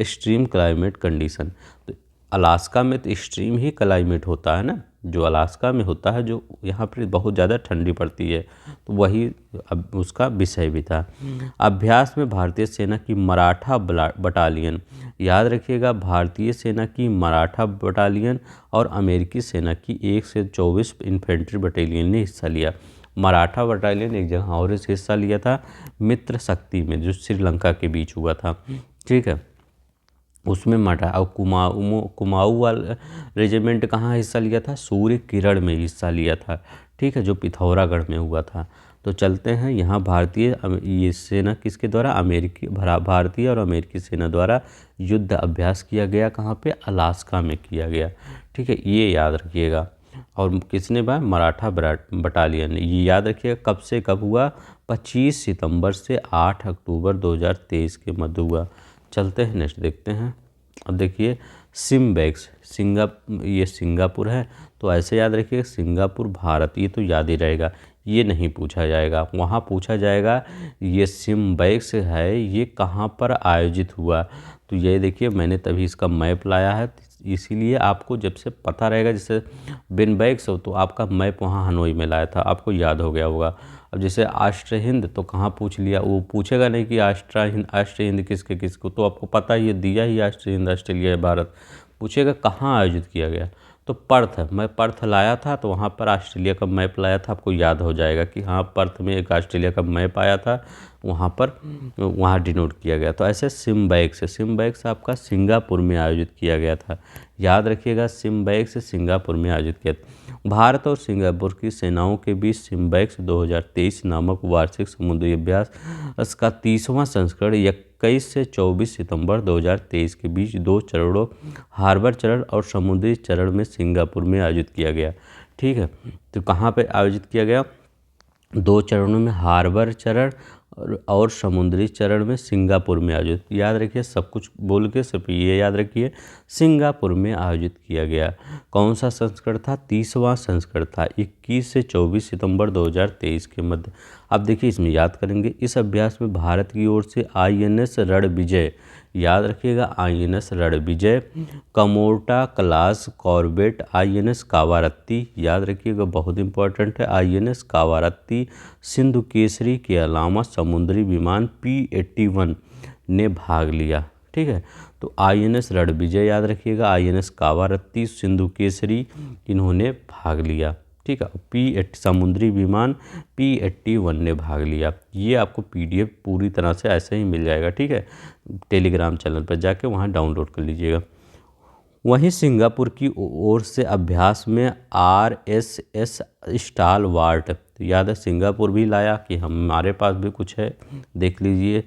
stream climate condition. तो अलास्का में तो स्ट्रीम ही क्लाइमेट होता है ना, जो अलास्का में होता है, जो यहाँ पर बहुत ज़्यादा ठंडी पड़ती है, तो वही अब उसका विषय भी था। अभ्यास में भारतीय सेना की मराठा बटालियन, याद रखिएगा भारतीय सेना की मराठा बटालियन और अमेरिकी सेना की 1 से 24 इन्फेंट्री बटालियन ने हिस्सा लिया। मराठा बटालियन एक जगह और से हिस्सा लिया था, मित्र शक्ति में, जो श्रीलंका के बीच हुआ था। ठीक है, उसमें मरा और कुमाऊँ वाला रेजिमेंट कहाँ हिस्सा लिया था, सूर्य किरण में हिस्सा लिया था। ठीक है, जो पिथौरागढ़ में हुआ था। तो चलते हैं यहाँ भारतीय ये सेना किसके द्वारा, भारतीय और अमेरिकी सेना द्वारा युद्ध अभ्यास किया गया, कहाँ पे, अलास्का में किया गया। ठीक है, ये याद रखिएगा। और किसने बाय, मराठा बटालियन, ये याद रखिएगा कब से कब हुआ, 25 सितंबर से 8 अक्टूबर 2023 के मध्य हुआ। चलते हैं नेक्स्ट देखते हैं। अब देखिए सिम्बैक्स, ये सिंगापुर है, तो ऐसे याद रखिए सिंगापुर भारत, ये तो याद ही रहेगा, ये नहीं पूछा जाएगा। वहाँ पूछा जाएगा ये सिम्बैक्स है, ये कहाँ पर आयोजित हुआ। तो ये देखिए मैंने तभी इसका मैप लाया है, इसीलिए आपको जब से पता रहेगा, जैसे बिनबैक्स हो तो आपका मैप वहाँ हनोई में लाया था, आपको याद हो गया होगा। अब जैसे आष्ट्र हिंद तो कहाँ पूछ लिया, वो पूछेगा नहीं कि आष्ट्र हिंद किसके किसको, तो आपको पता ही दिया ही आष्ट्र हिंद ऑस्ट्रेलिया भारत, पूछेगा कहाँ आयोजित किया गया, तो पर्थ है, मैं पर्थ लाया था तो वहाँ पर ऑस्ट्रेलिया का मैप लाया था, आपको याद हो जाएगा कि हाँ पर्थ में एक ऑस्ट्रेलिया का मैप आया था, वहाँ डिनोट किया गया। तो ऐसे सिम्बैक्स आपका सिंगापुर में आयोजित किया गया था, याद रखिएगा सिम्बैक्स सिंगापुर में आयोजित किया था। भारत और सिंगापुर की सेनाओं के बीच सिम्बैक्स 2023 नामक वार्षिक समुद्री अभ्यास इसका 30वां संस्करण 21 से 24 सितंबर 2023 के बीच 2 चरणों, हार्बर चरण और समुद्री चरण में सिंगापुर में आयोजित किया गया। ठीक है, तो कहाँ पे आयोजित किया गया, 2 चरणों में, हार्बर चरण और समुद्री चरण में सिंगापुर में आयोजित। याद रखिए सब कुछ बोल के सिर्फ ये याद रखिए, सिंगापुर में आयोजित किया गया। कौन सा संस्करण था, 30वां संस्करण था, 21 से 24 सितंबर 2023 के मध्य। अब देखिए इसमें याद करेंगे, इस अभ्यास में भारत की ओर से INS रणविजय, याद रखिएगा INS Ranvijay, Kamorta class Corbett, INS Kavaratti, याद रखिएगा बहुत इंपॉर्टेंट है, INS कावारत्ती, सिंधु केसरी के अलावा समुद्री विमान P-81 ने भाग लिया। ठीक है, तो INS रणविजय याद रखिएगा, INS कावारत्ती, सिंधु केसरी, इन्होंने भाग लिया। ठीक है, समुद्री विमान P-81 ने भाग लिया। ये आपको PDF पूरी तरह से ऐसे ही मिल जाएगा। ठीक है, टेलीग्राम चैनल पर जाके वहाँ डाउनलोड कर लीजिएगा। वहीं सिंगापुर की ओर से अभ्यास में RSS स्टालवार्ट, तो याद है सिंगापुर भी लाया कि हमारे पास भी कुछ है, देख लीजिए,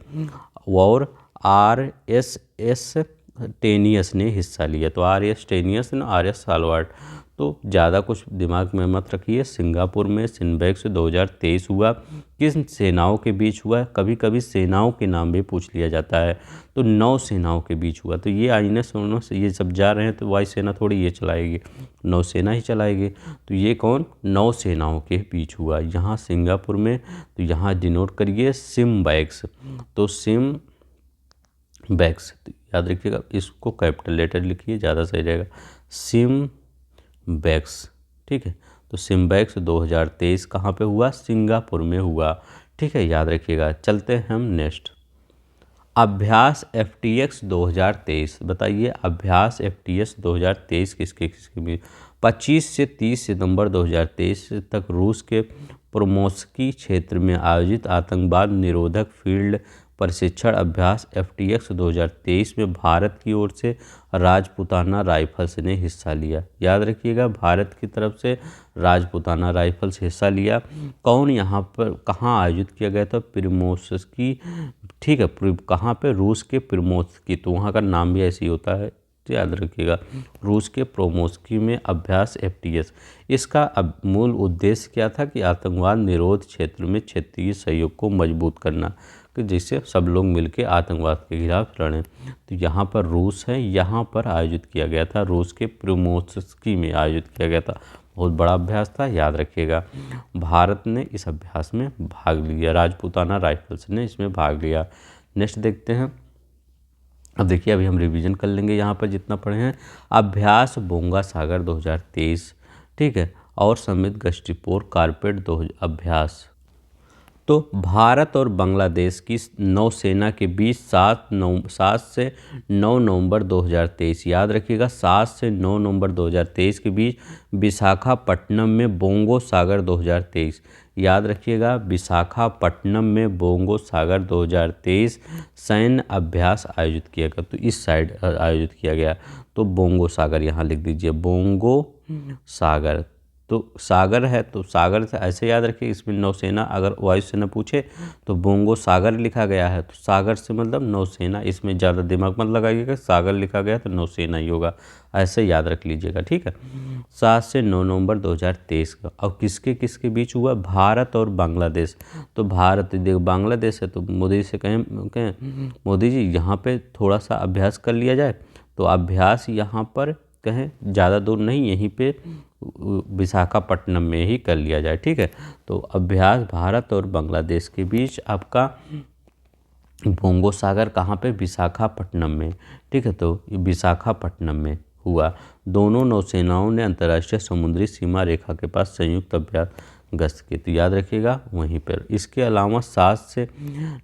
और RSS टेनियस ने हिस्सा लिया। तो RS टेनियस ने RS स्टालवार्ट, तो ज़्यादा कुछ दिमाग में मत रखिए। सिंगापुर में सिम्बैक्स 2023 हुआ, किन सेनाओं के बीच हुआ है? कभी कभी सेनाओं के नाम भी पूछ लिया जाता है। तो 9 सेनाओं के बीच हुआ। तो ये आईएनएस से ये सब जा रहे हैं तो वायुसेना थोड़ी ये चलाएगी, नौसेना ही चलाएगी। तो ये कौन? 9 सेनाओं के बीच हुआ यहाँ सिंगापुर में। तो यहाँ डिनोट करिए सिम्बैक्स। तो सिम्बैक्स तो याद रखिएगा, इसको कैपिटल लेटर लिखिए, ज़्यादा सही रहेगा। सिम्बैक्स, ठीक है। तो सिम्बैक्स 2023 कहाँ पे हुआ? सिंगापुर में हुआ, ठीक है, याद रखिएगा। चलते हैं हम नेक्स्ट। अभ्यास FTX 2023, बताइए अभ्यास FTX 2023 किसके किसके बीच? 25 से 30 सितंबर 2023 तक रूस के प्रोमोस्की क्षेत्र में आयोजित आतंकवाद निरोधक फील्ड प्रशिक्षण अभ्यास FTX 2023 में भारत की ओर से राजपुताना राइफल्स ने हिस्सा लिया। याद रखिएगा, भारत की तरफ से राजपुताना राइफल्स हिस्सा लिया। कौन यहाँ पर कहाँ आयोजित किया गया था? प्रिमोस्की, ठीक है। कहाँ पे? रूस के प्रिमोस्की, तो वहाँ का नाम भी ऐसे ही होता है, तो याद रखिएगा। रूस के प्रोमोस्की में अभ्यास FTX। इसका मूल उद्देश्य क्या था कि आतंकवाद निरोध क्षेत्र में क्षेत्रीय सहयोग को मजबूत करना, कि जिससे सब लोग मिलकर आतंकवाद के खिलाफ लड़ें। तो यहाँ पर रूस है, यहाँ पर आयोजित किया गया था, रूस के प्रिमोस्की में आयोजित किया गया था। बहुत बड़ा अभ्यास था, याद रखिएगा। भारत ने इस अभ्यास में भाग लिया, राजपुताना राइफल्स ने इसमें भाग लिया। नेक्स्ट देखते हैं। अब देखिए, अभी हम रिवीजन कर लेंगे यहाँ पर जितना पढ़े हैं। अभ्यास बोंगा सागर 2023, ठीक है, और समित गश्तीपुर कारपेट 2 अभ्यास। तो भारत और बांग्लादेश की नौसेना के बीच 7 से 9 नवंबर 2023, याद रखिएगा, 7 से 9 नवंबर 2023 के बीच विशाखापट्टनम में बोंगो सागर 2023, याद रखिएगा, विशाखापट्टनम में बोंगो सागर 2023 सैन्य अभ्यास आयोजित किया गया। तो इस साइड आयोजित किया गया, तो बोंगो सागर यहाँ लिख दीजिए, बोंगो सागर। तो सागर है तो सागर से ऐसे याद रखिए, इसमें नौसेना अगर वायुसेना पूछे तो बोंगो सागर लिखा गया है, तो सागर से मतलब नौसेना, इसमें ज़्यादा दिमाग मत लगाइएगा, सागर लिखा गया तो नौसेना ही होगा, ऐसे याद रख लीजिएगा, ठीक है। 7 से 9 नवंबर 2023 का। और किसके किसके बीच हुआ? भारत और बांग्लादेश। तो भारत, देखो बांग्लादेश है तो मोदी से कहें मोदी जी यहाँ पे थोड़ा सा अभ्यास कर लिया जाए। तो अभ्यास यहाँ पर कहें ज़्यादा दूर नहीं, यहीं पे विशाखापट्टनम में ही कर लिया जाए, ठीक है। तो अभ्यास भारत और बांग्लादेश के बीच आपका बोंगो सागर कहाँ पे? विशाखापट्टनम में, ठीक है। तो विशाखापट्टनम में हुआ। दोनों नौसेनाओं ने अंतर्राष्ट्रीय समुद्री सीमा रेखा के पास संयुक्त अभ्यास गश्त की, तो याद रखिएगा वहीं पर। इसके अलावा 7 से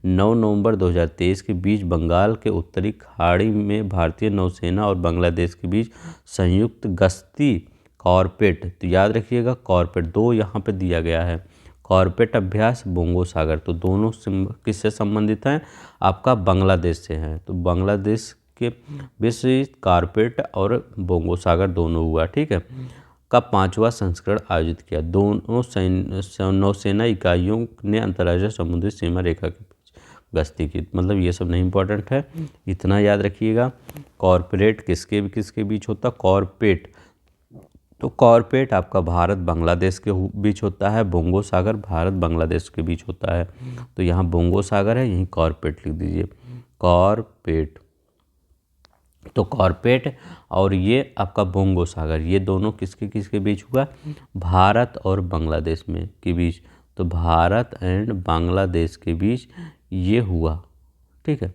9 नवंबर 2023 के बीच बंगाल के उत्तरी खाड़ी में भारतीय नौसेना और बांग्लादेश के बीच संयुक्त गश्ती कॉर्पेट, तो याद रखिएगा कॉर्पेट 2 यहाँ पे दिया गया है, कॉर्पेट अभ्यास बोंगो सागर। तो दोनों किससे संबंधित हैं? आपका बांग्लादेश से हैं। तो बांग्लादेश के विश्व कॉर्पेट और बोंगो सागर दोनों हुआ, ठीक है। का 5वां संस्करण आयोजित किया। दोनों नौसेना इकाइयों ने अंतर्राष्ट्रीय समुद्री सीमा रेखा के गश्ती की। मतलब ये सब नहीं इंपॉर्टेंट है, इतना याद रखिएगा। कॉर्पोरेट किसके बीच होता? कॉर्पेट, तो कॉर्पेट आपका भारत बांग्लादेश के बीच होता है, बोंगो सागर भारत बांग्लादेश के बीच होता है। तो यहाँ बोंगो सागर है, यहीं कॉर्पेट लिख दीजिए, कॉर्पेट। तो कॉर्पेट और ये आपका बोंगो सागर, ये दोनों किसके किसके बीच हुआ? भारत और बांग्लादेश में के बीच। तो भारत एंड बांग्लादेश के बीच ये हुआ, ठीक है।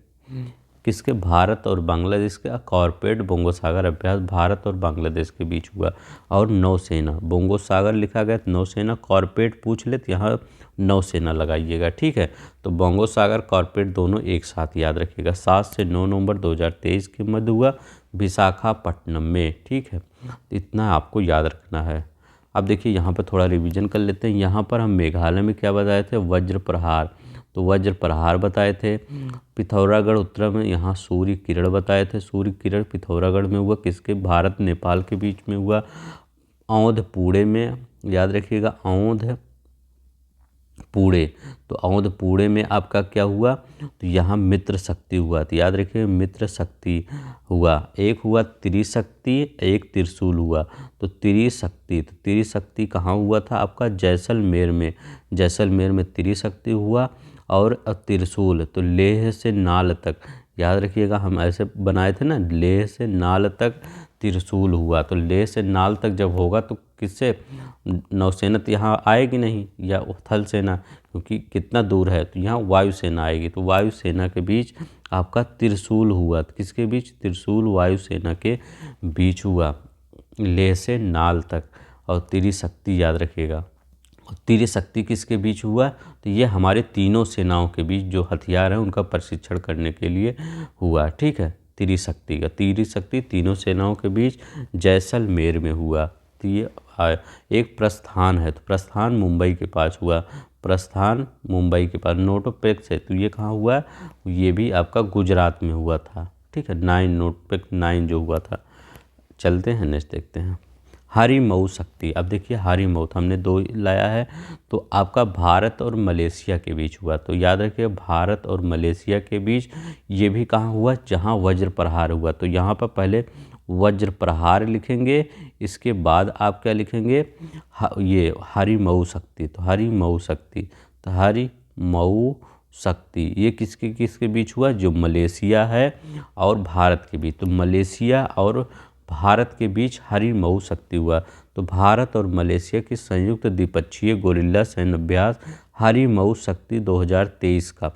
किसके? भारत और बांग्लादेश का कॉर्पेट बोंगो सागर अभ्यास भारत और बांग्लादेश के बीच हुआ। और नौसेना, बोंगो सागर लिखा गया तो नौसेना, कॉर्पेट पूछ ले तो यहाँ नौसेना लगाइएगा, ठीक है। तो बोंगो सागर कॉर्पेट दोनों एक साथ याद रखिएगा। 7 से 9 नवंबर 2023 के मध्य हुआ विशाखापट्टनम में, ठीक है। इतना आपको याद रखना है। अब देखिए यहाँ पर थोड़ा रिवीजन कर लेते हैं। यहाँ पर हम मेघालय में क्या बताए थे? वज्र प्रहार, तो वज्र प्रहार बताए थे। पिथौरागढ़ उत्तर में यहाँ सूर्य किरण बताए थे, सूर्य किरण पिथौरागढ़ में हुआ, किसके? भारत नेपाल के बीच में हुआ। औंध पुणे में, याद रखिएगा औंध पूणे, तो औंध पूणे में आपका क्या हुआ, तो यहाँ मित्र शक्ति हुआ। तो याद रखिए मित्र शक्ति हुआ। एक हुआ त्रिशक्ति, एक त्रिशूल हुआ। तो त्रिशक्ति कहाँ हुआ था आपका, जैसलमेर में। जैसलमेर में त्रिशक्ति हुआ। और त्रिशूल तो लेह से नाल तक, याद रखिएगा हम ऐसे बनाए थे ना, लेह से नाल तक त्रिशूल हुआ। तो लेह से नाल तक जब होगा तो किससे, नौसेना तो यहाँ आएगी नहीं, या थल सेना, क्योंकि कितना दूर है, तो यहाँ वायुसेना आएगी। तो वायुसेना के बीच आपका त्रिशूल हुआ। तो किसके बीच, त्रिशूल वायुसेना के बीच हुआ, लेह से नाल तक। और त्रिशक्ति याद रखिएगा, और त्रिशक्ति किसके बीच हुआ, तो ये हमारे तीनों सेनाओं के बीच जो हथियार हैं उनका प्रशिक्षण करने के लिए हुआ। ठीक है, त्रिशक्ति तीनों सेनाओं के बीच जैसलमेर में हुआ। तो ये एक प्रस्थान है, तो प्रस्थान मुंबई के पास हुआ। प्रस्थान मुंबई के पास। नोटोपेक्स है, तो ये कहाँ हुआ, ये भी आपका गुजरात में हुआ था। ठीक है, 9 नोटोपेक्स 9 जो हुआ था। चलते हैं नेक्स्ट देखते हैं, हरिमऊ शक्ति। अब देखिए हरिमऊ हमने 2 लाया है, तो आपका भारत और मलेशिया के बीच हुआ। तो याद रखिए भारत और मलेशिया के बीच ये भी कहाँ हुआ, जहाँ वज्र प्रहार हुआ। तो यहाँ पर पहले वज्र प्रहार लिखेंगे, इसके बाद आप क्या लिखेंगे, ये हरिमऊ शक्ति। तो हरिमऊ शक्ति, तो हरिमऊ शक्ति ये किसके किसके बीच हुआ, जो मलेशिया है और भारत के बीच। तो मलेशिया और भारत के बीच हरिमऊ शक्ति हुआ। तो भारत और मलेशिया की संयुक्त द्विपक्षीय गोरिल्ला सैन्य अभ्यास हरिमऊ शक्ति 2023 का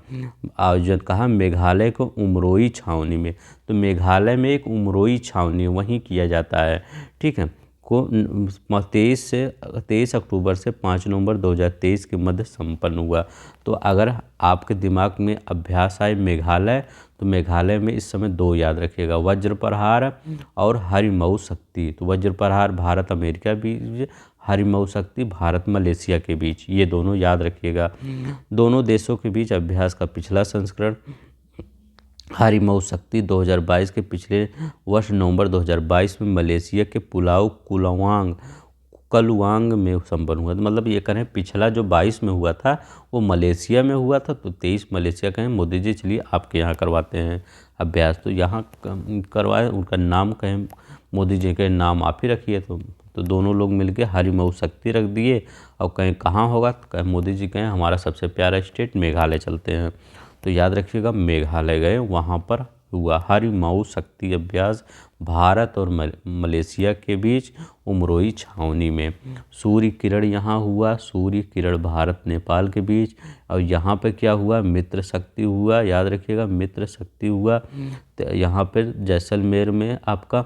आयोजन कहाँ, मेघालय को उमरोई छावनी में। तो मेघालय में एक उमरोई छावनी वहीं किया जाता है। ठीक है, को 23 अक्टूबर से 5 नवंबर 2023 के मध्य संपन्न हुआ। तो अगर आपके दिमाग में अभ्यास आए मेघालय, तो मेघालय में इस समय 2 याद रखिएगा, वज्र प्रहार और हरिमऊ शक्ति। तो वज्र प्रहार भारत अमेरिका बीच, हरिमऊ शक्ति भारत मलेशिया के बीच, ये दोनों याद रखिएगा। दोनों देशों के बीच अभ्यास का पिछला संस्करण हरिमऊ शक्ति 2022 के पिछले वर्ष नवंबर 2022 में मलेशिया के पुलाव कलुआंग में संपन्न हुआ। तो मतलब ये करें पिछला जो 22 में हुआ था वो मलेशिया में हुआ था, तो 23 मलेशिया कहें, मोदी जी चलिए आपके यहाँ करवाते हैं अभ्यास। तो यहाँ करवाए, उनका नाम कहें, मोदी जी के नाम आप ही रखिए। तो दोनों लोग मिलके हरिमऊ शक्ति रख दिए, और कहें कहाँ होगा, तो कहें मोदी जी कहें हमारा सबसे प्यारा स्टेट मेघालय चलते हैं। तो याद रखिएगा मेघालय गए, वहाँ पर हुआ हरिमऊ शक्ति अभ्यास भारत और मलेशिया के बीच उमरोई छावनी में। सूर्य किरण यहाँ हुआ, सूर्य किरण भारत नेपाल के बीच। और यहाँ पे क्या हुआ, मित्र शक्ति हुआ, याद रखिएगा मित्र शक्ति हुआ। तो यहाँ पर जैसलमेर में आपका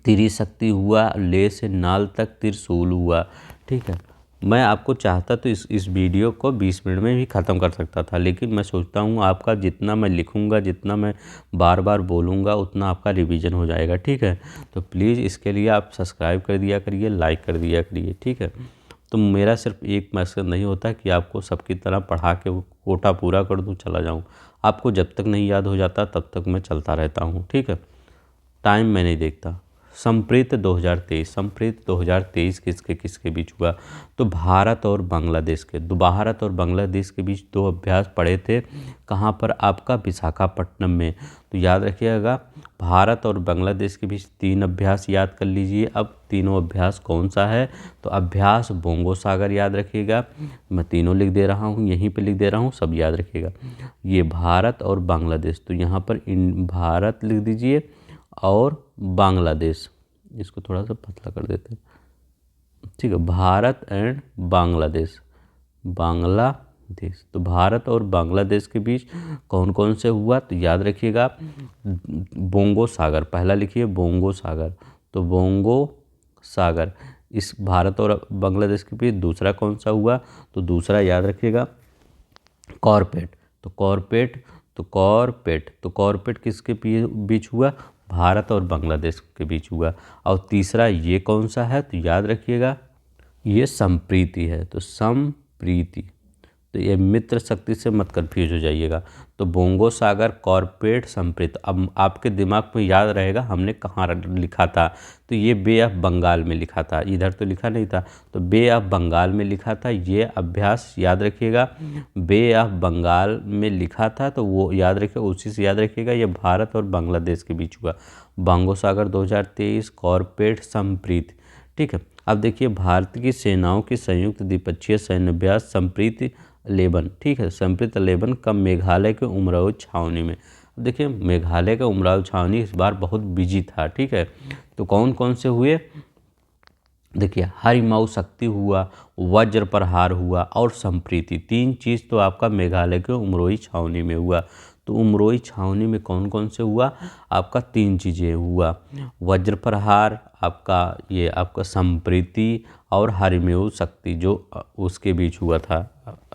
त्रिशक्ति हुआ, ले से नाल तक त्रिशूल हुआ। ठीक है, मैं आपको चाहता तो इस वीडियो को 20 मिनट में भी ख़त्म कर सकता था, लेकिन मैं सोचता हूँ आपका जितना मैं लिखूँगा, जितना मैं बार बार बोलूँगा, उतना आपका रिवीजन हो जाएगा। ठीक है, तो प्लीज़ इसके लिए आप सब्सक्राइब कर दिया करिए, लाइक कर दिया करिए। ठीक है, तो मेरा सिर्फ एक मकसद नहीं होता कि आपको सबकी तरह पढ़ा के वो कोटा पूरा कर दूँ चला जाऊँ। आपको जब तक नहीं याद हो जाता तब तक मैं चलता रहता हूँ। ठीक है, टाइम मैं नहीं देखता। संप्रीत 2023 किसके किसके बीच हुआ, तो भारत और बांग्लादेश के। तो भारत और बांग्लादेश के बीच 2 अभ्यास पड़े थे, कहाँ पर आपका, विशाखापट्टनम में। तो याद रखिएगा भारत और बांग्लादेश के बीच 3 अभ्यास याद कर लीजिए। अब तीनों अभ्यास कौन सा है, तो अभ्यास बोंगो सागर याद रखिएगा, मैं तीनों लिख दे रहा हूँ, यहीं पे लिख दे रहा हूँ, सब याद रखिएगा। ये भारत और बांग्लादेश, तो यहाँ पर भारत लिख दीजिए और बांग्लादेश, इसको थोड़ा सा पतला कर देते हैं। ठीक है, भारत एंड बांग्लादेश, तो भारत और बांग्लादेश के बीच कौन कौन से हुआ, तो याद रखिएगा बोंगो सागर, पहला लिखिए बोंगो सागर। तो बोंगो सागर इस भारत और बांग्लादेश के बीच। दूसरा कौन सा हुआ, तो दूसरा याद रखिएगा कॉर्पेट। तो कॉर्पेट किसके बीच हुआ, भारत और बांग्लादेश के बीच हुआ। और तीसरा ये कौन सा है, तो याद रखिएगा ये संप्रीति है। तो संप्रीति, तो तो ये मित्र शक्ति से मत कन्फ्यूज हो जाइएगा। तो बोंगो सागर कॉर्पोरेट संप्रीत, अब आपके दिमाग में याद रहेगा हमने कहाँ लिखा था, तो ये बे ऑफ बंगाल में लिखा था, इधर तो लिखा नहीं था, तो बे ऑफ बंगाल में लिखा था। ये अभ्यास याद रखिएगा, बे ऑफ बंगाल में लिखा था, तो वो याद रखिएगा, उसी से याद रखिएगा। ये भारत और बांग्लादेश के बीच हुआ, बोंगो सागर 2023 कॉर्पोरेट संप्रीत, ठीक है। अब देखिए भारत की सेनाओं की संयुक्त द्विपक्षीय सैन्य अभ्यास संप्रीति 11, ठीक है, संप्रीति 11 कब, मेघालय के उमराव छावनी में। अब देखिए मेघालय का उमराव छावनी इस बार बहुत बिजी था, ठीक है। तो कौन कौन से हुए, देखिए हरिमाऊ शक्ति हुआ, वज्र प्रहार हुआ और संप्रीति, तीन चीज़ तो आपका मेघालय के उमरोई छावनी में हुआ। तो उमरोई छावनी में कौन कौन से हुआ, आपका तीन चीज़ें हुआ, वज्र प्रहार, आपका ये आपका संप्रीति और हरिमेऊ शक्ति जो उसके बीच हुआ था,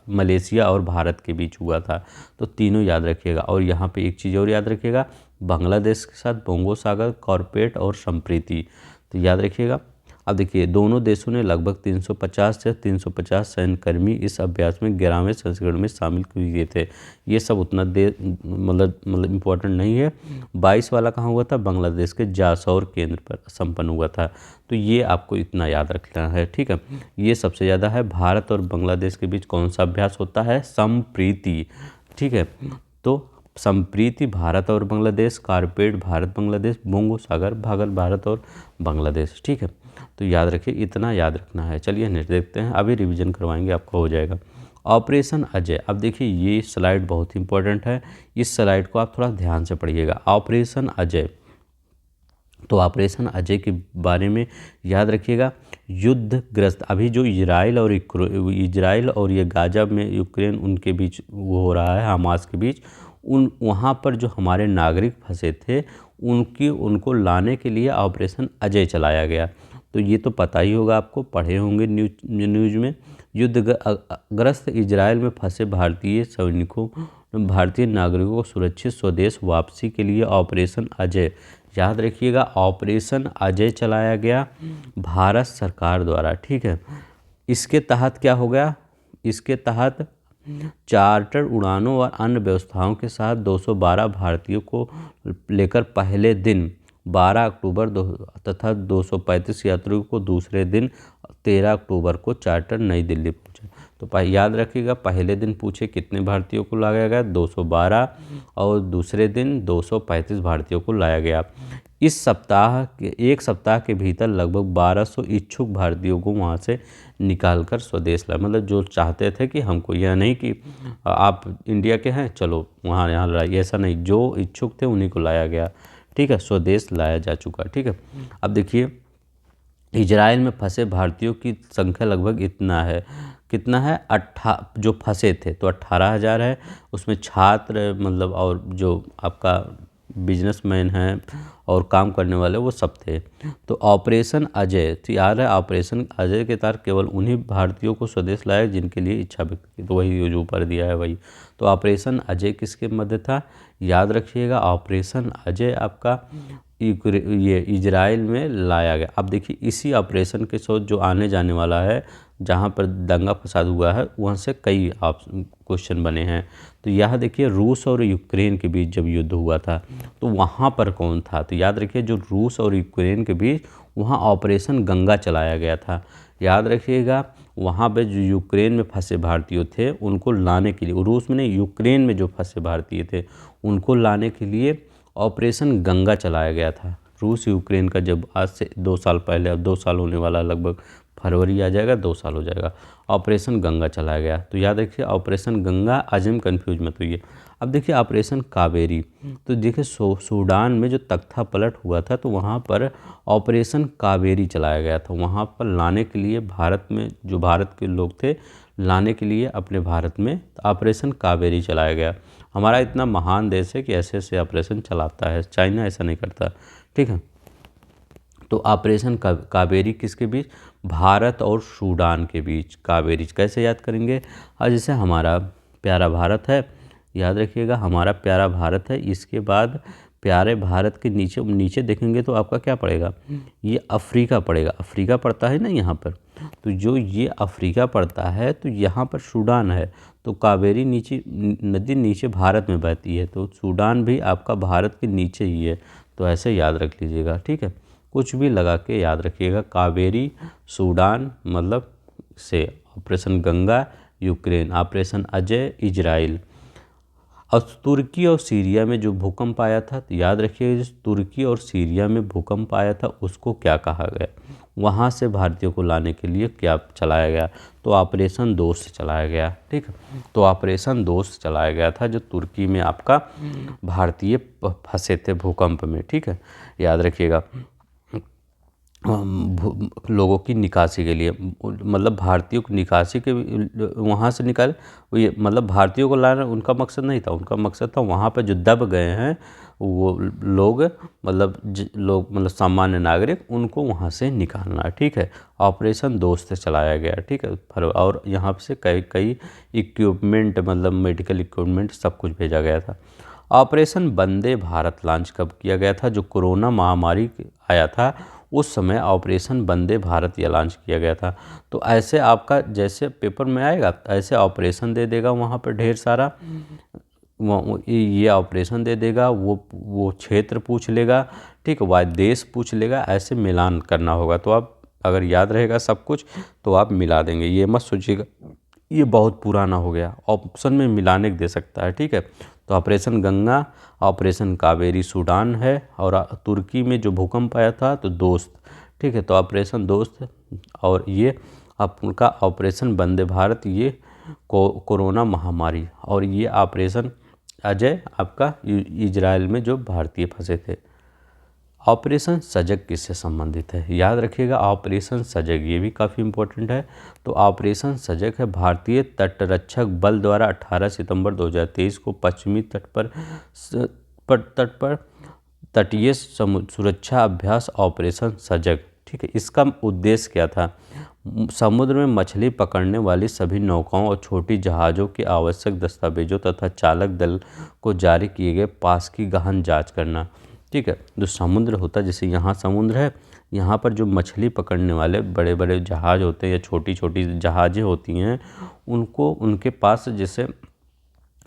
मलेशिया और भारत के बीच हुआ था। तो तीनों याद रखिएगा। और यहाँ पे एक चीज़ और याद रखिएगा, बांग्लादेश के साथ बोंगो सागर कॉर्पोरेट और संप्रीति, तो याद रखिएगा। अब देखिए दोनों देशों ने लगभग 350 से 350 सैन्यकर्मी इस अभ्यास में 11वें संस्करण में शामिल किए थे। ये सब उतना मतलब इम्पोर्टेंट नहीं है। 22 वाला कहाँ हुआ था, बांग्लादेश के जासौर केंद्र पर संपन्न हुआ था। तो ये आपको इतना याद रखना है, ठीक है। ये सबसे ज़्यादा है। भारत और बांग्लादेश के बीच कौन सा अभ्यास होता है, संप्रीति, ठीक है। तो संप्रीति भारत और बांग्लादेश, कॉर्पोरेट भारत बांग्लादेश, बोंगो सागर भारत और बांग्लादेश, ठीक है। तो याद रखिए, इतना याद रखना है। चलिए नेक्स्ट देखते हैं, अभी रिवीजन करवाएंगे, आपका हो जाएगा। ऑपरेशन अजय, अब देखिए ये स्लाइड बहुत इंपॉर्टेंट है, इस स्लाइड को आप थोड़ा ध्यान से पढ़िएगा। ऑपरेशन अजय, तो ऑपरेशन अजय के बारे में याद रखिएगा, युद्धग्रस्त, अभी जो इजराइल और ये गाजा में यूक्रेन उनके बीच वो हो रहा है, हमास के बीच, वहाँ पर जो हमारे नागरिक फंसे थे उनको लाने के लिए ऑपरेशन अजय चलाया गया। तो ये तो पता ही होगा आपको, पढ़े होंगे न्यूज़ में। युद्धग्रस्त इजराइल में फंसे भारतीय नागरिकों को सुरक्षित स्वदेश वापसी के लिए ऑपरेशन अजय, याद रखिएगा, ऑपरेशन अजय चलाया गया भारत सरकार द्वारा, ठीक है। इसके तहत क्या हो गया, इसके तहत चार्टर उड़ानों और अन्य व्यवस्थाओं के साथ 212 भारतीयों को लेकर पहले दिन 12 अक्टूबर तथा 235 यात्रियों को दूसरे दिन 13 अक्टूबर को चार्टर नई दिल्ली पहुंचे। तो याद रखिएगा, पहले दिन पूछे कितने भारतीयों को लाया गया, 212, और दूसरे दिन 235 भारतीयों को लाया गया। इस सप्ताह के एक सप्ताह के भीतर लगभग 1200 इच्छुक भारतीयों को वहाँ से निकालकर स्वदेश लाए, मतलब जो चाहते थे कि हमको, यह नहीं कि आप इंडिया के हैं चलो वहाँ यहाँ लाइए, ऐसा नहीं, जो इच्छुक थे उन्हीं को लाया गया, ठीक है, स्वदेश लाया जा चुका, ठीक है। अब देखिए इजराइल में फंसे भारतीयों की संख्या लगभग इतना है, कितना है, जो फंसे थे तो 18,000 है, उसमें छात्र मतलब और जो आपका बिजनेसमैन हैं और काम करने वाले वो सब थे। तो ऑपरेशन अजय, तो याद है ऑपरेशन अजय के तहत केवल उन्हीं भारतीयों को स्वदेश लाया जिनके लिए इच्छा व्यक्त की, तो वही जो ऊपर दिया है वही। तो ऑपरेशन अजय किसके मध्य था, याद रखिएगा, ऑपरेशन अजय आपका ये इजराइल में लाया गया। अब देखिए इसी ऑपरेशन के साथ जो आने जाने वाला है, जहाँ पर दंगा फसाद हुआ है, वहाँ से कई क्वेश्चन बने हैं। तो यह देखिए रूस और यूक्रेन के बीच जब युद्ध हुआ था तो वहाँ पर कौन था, तो याद रखिए जो रूस और यूक्रेन के बीच वहाँ ऑपरेशन गंगा चलाया गया था। याद रखिएगा वहाँ पे जो यूक्रेन में फंसे भारतीय थे उनको लाने के लिए, रूस में नहीं यूक्रेन में जो फंसे भारतीय थे उनको लाने के लिए ऑपरेशन गंगा चलाया गया था। रूस यूक्रेन का जब आज से 2 साल पहले, अब 2 साल होने वाला, लगभग फरवरी आ जाएगा 2 साल हो जाएगा, ऑपरेशन गंगा चलाया गया। तो याद रखिए ऑपरेशन गंगा, आज हम कन्फ्यूज मत होइए। अब देखिए ऑपरेशन कावेरी, तो देखिए सूडान में जो तख्ता पलट हुआ था तो वहाँ पर ऑपरेशन कावेरी चलाया गया था। वहाँ पर लाने के लिए भारत में जो भारत के लोग थे, लाने के लिए अपने भारत में ऑपरेशन कावेरी चलाया गया। हमारा इतना महान देश है कि ऐसे ऐसे ऑपरेशन चलाता है, चाइना ऐसा नहीं करता, ठीक है। तो ऑपरेशन कावेरी किसके बीच, भारत और सूडान के बीच। कावेरी कैसे याद करेंगे, और जैसे हमारा प्यारा भारत है, याद रखिएगा हमारा प्यारा भारत है, इसके बाद प्यारे भारत के नीचे नीचे देखेंगे तो आपका क्या पड़ेगा, ये अफ्रीका पड़ेगा, अफ्रीका पड़ता है ना यहाँ पर। तो जो ये अफ्रीका पड़ता है तो यहाँ पर सूडान है, तो कावेरी नीचे नदी नीचे भारत में बहती है, तो सूडान भी आपका भारत के नीचे ही है। तो ऐसे याद रख लीजिएगा, ठीक है, कुछ भी लगा के याद रखिएगा। कावेरी, सूडान मतलब से, operation Ganga Ukraine, operation Ajay Israel. और तुर्की और सीरिया में जो भूकंप आया था, तो याद रखिए जिस तुर्की और सीरिया में भूकंप आया था उसको क्या कहा गया, वहाँ से भारतीयों को लाने के लिए क्या चलाया गया, तो ऑपरेशन दोस्त चलाया गया, ठीक है। तो ऑपरेशन दोस्त चलाया गया था जो तुर्की में आपका भारतीय फंसे थे भूकंप में, ठीक है, याद रखिएगा। लोगों की निकासी के लिए, मतलब भारतीयों की निकासी के, वहाँ से निकाल, ये मतलब भारतीयों को लाना उनका मकसद नहीं था, उनका मकसद था वहाँ पर जो दब गए हैं वो लोग, मतलब सामान्य नागरिक, उनको वहाँ से निकालना, ठीक है। ऑपरेशन दोस्त चलाया गया, ठीक है। और यहाँ से कई इक्विपमेंट, मतलब मेडिकल इक्विपमेंट सब कुछ भेजा गया था। ऑपरेशन वंदे भारत लॉन्च कब किया गया था, जो कोरोना महामारी आया था उस समय ऑपरेशन वंदे भारत ये लॉन्च किया गया था। तो ऐसे आपका जैसे पेपर में आएगा ऐसे ऑपरेशन दे देगा, वहाँ पर ढेर सारा ये ऑपरेशन दे देगा, वो क्षेत्र पूछ लेगा, ठीक है, वह देश पूछ लेगा, ऐसे मिलान करना होगा। तो आप अगर याद रहेगा सब कुछ तो आप मिला देंगे, ये मत सोचिएगा ये बहुत पुराना हो गया, ऑप्शन में मिलाने दे सकता है, ठीक है। तो operation Ganga, operation Kaveri Sudan है, और तुर्की में जो भूकंप आया था तो दोस्त, ठीक है, तो ऑपरेशन दोस्त। और ये आपका ऑपरेशन वंदे भारत ये कोरोना महामारी, और ये ऑपरेशन अजय आपका इजराइल में जो भारतीय फंसे थे। ऑपरेशन सजग किससे संबंधित है, याद रखिएगा ऑपरेशन सजग, ये भी काफ़ी इम्पोर्टेंट है। तो ऑपरेशन सजग है भारतीय तटरक्षक बल द्वारा 18 सितंबर 2023 को पश्चिमी तट पर तटीय सुरक्षा अभ्यास ऑपरेशन सजग, ठीक है। इसका उद्देश्य क्या था, समुद्र में मछली पकड़ने वाली सभी नौकाओं और छोटी जहाज़ों के आवश्यक दस्तावेजों तथा चालक दल को जारी किए गए पास की गहन जांच करना, ठीक है। जो समुद्र होता है, जैसे यहाँ समुद्र है, यहाँ पर जो मछली पकड़ने वाले बड़े बड़े जहाज़ होते हैं या छोटी छोटी जहाज़ें होती हैं, उनको उनके पास जैसे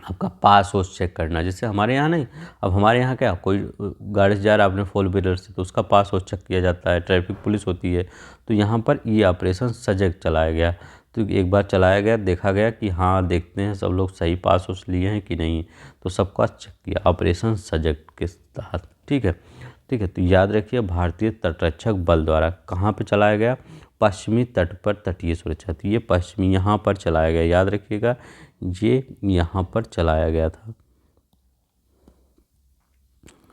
आपका पास होस चेक करना, जैसे हमारे यहाँ नहीं, अब हमारे यहाँ क्या, कोई गाड़ी से जा रहा है अपने 4 व्हीलर से तो उसका पास होस चेक किया जाता है, ट्रैफिक पुलिस होती है। तो यहाँ पर ये ऑपरेशन सजग चलाया गया, तो एक बार चलाया गया, देखा गया कि हाँ देखते हैं सब लोग सही पास होस लिए हैं कि नहीं, तो सबका चेक किया ऑपरेशन सजग के तहत, ठीक है, ठीक है। तो याद रखिए भारतीय तटरक्षक बल द्वारा कहाँ पे चलाया गया, पश्चिमी तट पर तटीय सुरक्षा, तो ये पश्चिमी यहाँ पर चलाया गया, याद रखिएगा ये यहाँ पर चलाया गया था,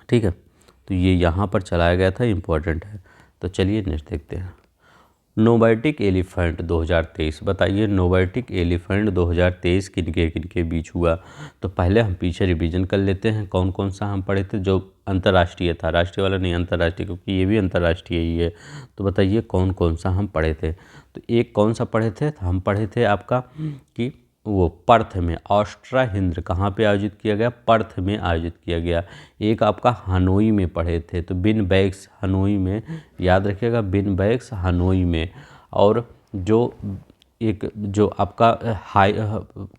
ठीक है। तो ये यहाँ पर चलाया गया था, इम्पोर्टेंट है। तो चलिए नेक्स्ट देखते हैं, नोबायोटिक एलिफेंट 2023, बताइए नोबायोटिक एलिफेंट 2023 किनके बीच हुआ। तो पहले हम पीछे रिवीजन कर लेते हैं, कौन कौन सा हम पढ़े थे, जो अंतर्राष्ट्रीय था, राष्ट्रीय वाला नहीं, अंतर्राष्ट्रीय, क्योंकि ये भी अंतर्राष्ट्रीय ही है। तो बताइए कौन कौन सा हम पढ़े थे। तो एक कौन सा पढ़े थे, हम पढ़े थे आपका कि वो पर्थ में, ऑस्ट्रा हिंद कहाँ पे आयोजित किया गया, पर्थ में आयोजित किया गया। एक आपका हनोई में पढ़े थे, तो बिन बैग्स हनोई में, याद रखिएगा बिन बैग्स हनोई में। और जो एक जो आपका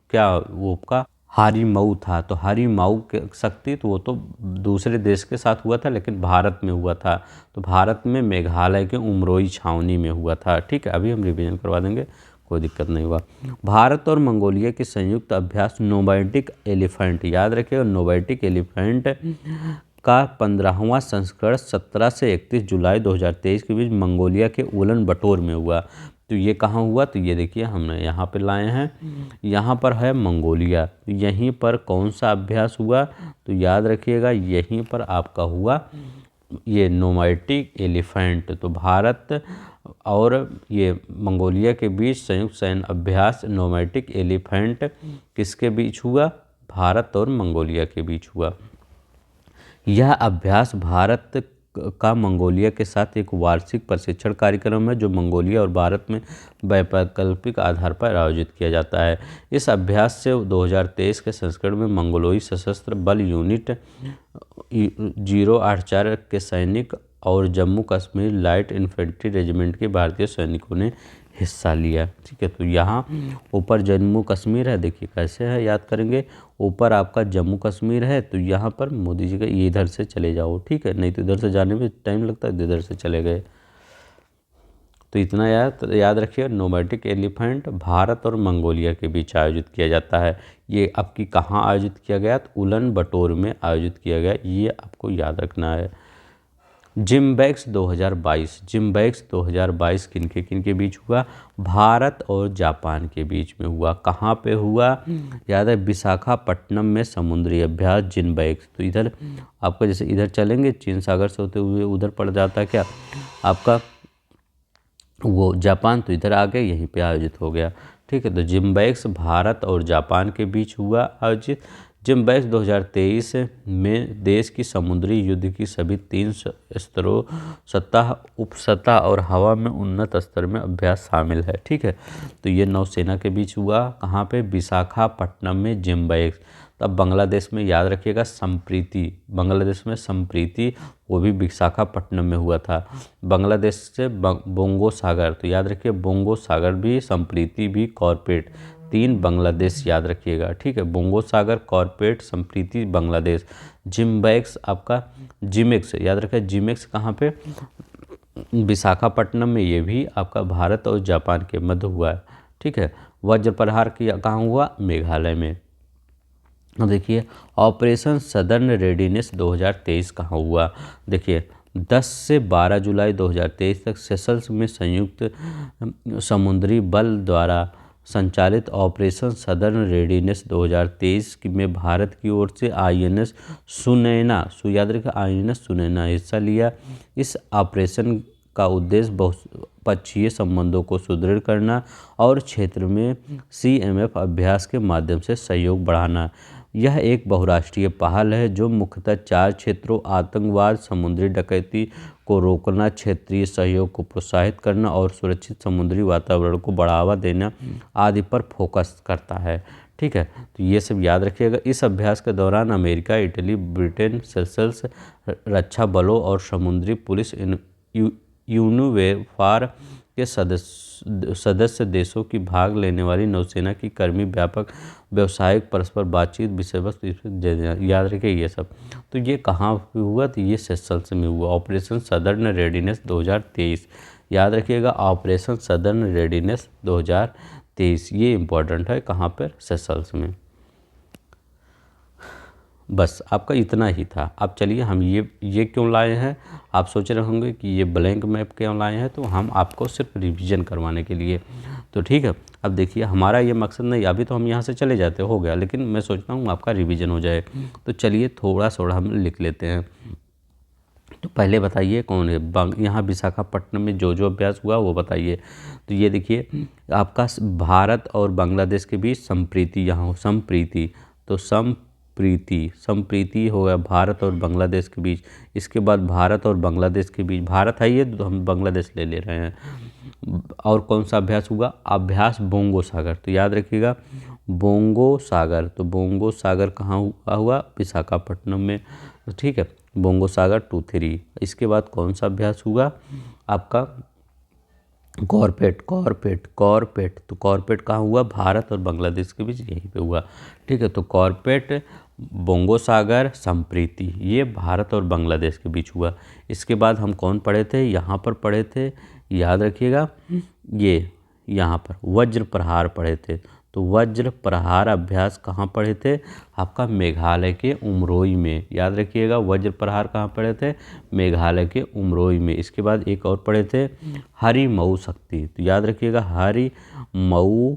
क्या वो आपका हारी मऊ था, तो हारी मऊ के शक्ति, तो वो तो दूसरे देश के साथ हुआ था लेकिन भारत में हुआ था, तो भारत में मेघालय के उमरोई छावनी में हुआ था, ठीक है। अभी हम रिवीजन करवा देंगे, कोई दिक्कत नहीं हुआ। भारत और मंगोलिया के संयुक्त अभ्यास नोबायोटिक एलिफेंट, याद रखिएगा नोबायोटिक एलिफेंट का 15वां संस्करण 17 से 31 जुलाई 2023 के बीच मंगोलिया के उलन बटोर में हुआ। तो ये कहाँ हुआ, तो ये देखिए हमने यहाँ पे लाए हैं, यहाँ पर है मंगोलिया, तो यहीं पर कौन सा अभ्यास हुआ, तो याद रखिएगा यहीं पर आपका हुआ ये नोबायोटिक एलिफेंट। तो भारत और ये मंगोलिया के बीच संयुक्त सैन्य अभ्यास नोबायोटिक एलिफेंट किसके बीच हुआ, भारत और मंगोलिया के बीच हुआ। यह अभ्यास भारत का मंगोलिया के साथ एक वार्षिक प्रशिक्षण कार्यक्रम है जो मंगोलिया और भारत में वैकल्पिक आधार पर आयोजित किया जाता है। इस अभ्यास से 2023 के संस्करण में मंगोलियाई सशस्त्र बल यूनिट 084 के सैनिक और Jammu Kashmir light infantry regiment के भारतीय सैनिकों ने हिस्सा लिया। ठीक है, तो यहाँ ऊपर जम्मू कश्मीर है, देखिए कैसे है याद करेंगे, ऊपर आपका जम्मू कश्मीर है, तो यहाँ पर मोदी जी का ये इधर से चले जाओ। ठीक है, नहीं तो इधर से जाने में टाइम लगता है, इधर से चले गए। तो इतना याद रखिए। नोमैटिक एलिफेंट भारत और मंगोलिया के बीच आयोजित किया जाता है। ये आपकी कहाँ आयोजित किया गया? तो उलन बटोर में आयोजित किया गया, ये आपको याद रखना है। जिम्बैक्स 2022, जिम्बैक्स 2022 किनके बीच हुआ? भारत और जापान के बीच में हुआ। कहाँ पे हुआ? याद है, विशाखापट्टनम में समुद्री अभ्यास जिम्बैक्स। तो इधर आपका जैसे इधर चलेंगे चीन सागर से होते हुए उधर पड़ जाता है क्या आपका वो जापान, तो इधर आ गए, यहीं पे आयोजित हो गया। ठीक है, तो जिम्बैक्स भारत और जापान के बीच हुआ आयोजित। जिम्बैक्स 2023 में देश की समुद्री युद्ध की सभी 3 स्तरों, सतह, उपसतह और हवा में उन्नत स्तर में अभ्यास शामिल है। ठीक है, तो ये नौसेना के बीच हुआ। कहाँ पे? विशाखापट्टनम में जिम्बैक्स। तब बांग्लादेश में याद रखिएगा संप्रीति, बांग्लादेश में संप्रीति, वो भी विशाखापट्टनम में हुआ था। बांग्लादेश से बोंगो सागर, तो याद रखिए बोंगो सागर भी, संप्रीति भी, कॉर्पेट, 3 बांग्लादेश याद रखिएगा। ठीक है, बोंगो सागर, कॉर्पेट, संप्रीति, बांग्लादेश। जिम्बैक्स आपका जिमेक्स याद रखिए, जिमेक्स कहाँ पे? विशाखापट्टनम में, ये भी आपका भारत और जापान के मध्य हुआ है। ठीक है, वज्र प्रहार कहाँ हुआ? मेघालय में। अब देखिए ऑपरेशन सदर्न रेडीनेस 2023 कहाँ हुआ? देखिए 10 से 12 जुलाई 2023 तक सेशल्स में संयुक्त समुद्री बल द्वारा संचालित ऑपरेशन सदर्न रेडीनेस 2023 में भारत की ओर से आईएनएस सुनैना, याद रखिए आईएनएस सुनैना हिस्सा लिया। इस ऑपरेशन का उद्देश्य बहुपक्षीय संबंधों को सुदृढ़ करना और क्षेत्र में सीएमएफ अभ्यास के माध्यम से सहयोग बढ़ाना। यह एक बहुराष्ट्रीय पहल है जो मुख्यतः 4 क्षेत्रों, आतंकवाद, समुद्री डकैती को रोकना, क्षेत्रीय सहयोग को प्रोत्साहित करना और सुरक्षित समुद्री वातावरण को बढ़ावा देना आदि पर फोकस करता है। ठीक है, तो ये सब याद रखिएगा। इस अभ्यास के दौरान अमेरिका, इटली, ब्रिटेन, सेशल्स रक्षा बलों और समुद्री पुलिस यूनिवेफार के सदस्य देशों की भाग लेने वाली नौसेना की कर्मी व्यापक व्यावसायिक परस्पर बातचीत विषय वस्तु याद रखिए ये सब। तो ये कहाँ पे हुआ? तो ये सेशल्स में हुआ। ऑपरेशन सदर्न रेडीनेस 2023 याद रखिएगा, ऑपरेशन सदर्न रेडीनेस 2023 ये इम्पोर्टेंट है। कहाँ पर? सेशल्स में। बस आपका इतना ही था। अब चलिए हम ये क्यों लाए हैं? आप सोच रहे होंगे कि ये ब्लैंक मैप क्यों लाए हैं, तो हम आपको सिर्फ रिवीजन करवाने के लिए। तो ठीक है, अब देखिए हमारा ये मकसद नहीं, अभी तो हम यहाँ से चले जाते हो गया, लेकिन मैं सोचता हूँ आपका रिवीजन हो जाए। तो चलिए थोड़ा थोड़ा हम लिख लेते हैं। तो पहले बताइए कौन है यहाँ विशाखापट्टनम में जो अभ्यास हुआ वो बताइए। तो ये देखिए आपका भारत और बांग्लादेश के बीच संप्रीति, यहाँ संप्रीति, तो संप्रीति हो गया भारत और बांग्लादेश के बीच। इसके बाद भारत और बांग्लादेश के बीच, भारत है ये तो हम बांग्लादेश ले रहे हैं। और कौन सा अभ्यास हुआ? अभ्यास बोंगो सागर, तो याद रखिएगा बोंगो सागर। तो बोंगो सागर कहाँ हुआ? विशाखापट्टनम में। ठीक है, बोंगो सागर 2-3। इसके बाद कौन सा अभ्यास हुआ? आपका कॉर्पेट। तो कॉर्पेट कहाँ हुआ? भारत और बांग्लादेश के बीच, यहीं पे हुआ। ठीक है, तो कॉर्पेट, बोंगो सागर, संप्रीति, ये भारत और बांग्लादेश के बीच हुआ। इसके बाद हम कौन पढ़े थे? यहाँ पर पढ़े थे, याद रखिएगा, ये यहाँ पर वज्र प्रहार पढ़े थे। तो वज्र प्रहार अभ्यास कहाँ पढ़े थे? आपका मेघालय के उमरोई में। याद रखिएगा वज्र प्रहार कहाँ पढ़े थे? मेघालय के उमरोई में। इसके बाद एक और पढ़े थे हरी मऊ शक्ति, तो याद रखिएगा हरी मऊ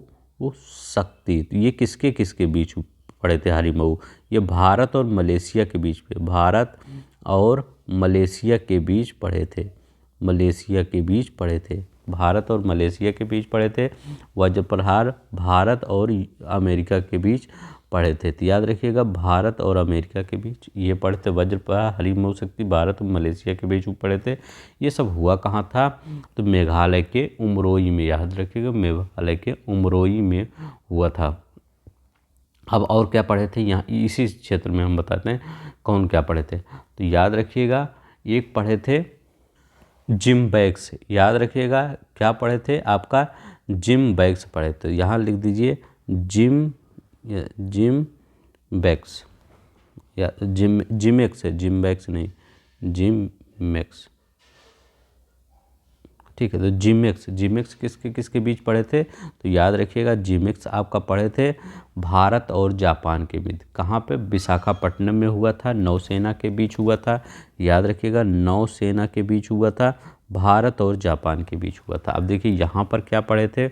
शक्ति। तो ये किसके बीच पढ़े थे? हरी मऊ, ये भारत और मलेशिया के बीच पे, भारत और मलेशिया के बीच पढ़े थे, मलेशिया के बीच पढ़े थे, भारत और मलेशिया के बीच पढ़े थे। वज्र प्रहार भारत और अमेरिका के बीच पढ़े थे। तो याद रखिएगा भारत और अमेरिका के बीच ये पढ़े थे वज्र प्रहार, हरी मऊ शक्ति, भारत और मलेशिया के बीच पढ़े थे। ये सब हुआ कहाँ था? तो मेघालय के उमरोई में, याद रखिएगा मेघालय के उमरोई में हुआ था। अब और क्या पढ़े थे यहाँ इसी क्षेत्र में, हम बताते हैं कौन क्या पढ़े थे। तो याद रखिएगा एक पढ़े थे जिम्बैक्स, याद रखिएगा क्या पढ़े थे, आपका जिम्बैक्स पढ़े थे। यहाँ लिख दीजिए जिम्बैक्स या जिमेक्स है, जिम्बैक्स नहीं, जिमेक्स, ठीक है। तो जिमेक्स किसके किसके बीच पढ़े थे, तो याद रखिएगा जिमेक्स आपका पढ़े थे भारत और जापान के बीच। कहाँ पे, विशाखापट्टनम में हुआ था, नौसेना के बीच हुआ था, याद रखिएगा नौसेना के बीच हुआ था, भारत और जापान के बीच हुआ था। अब देखिए यहाँ पर क्या पढ़े थे,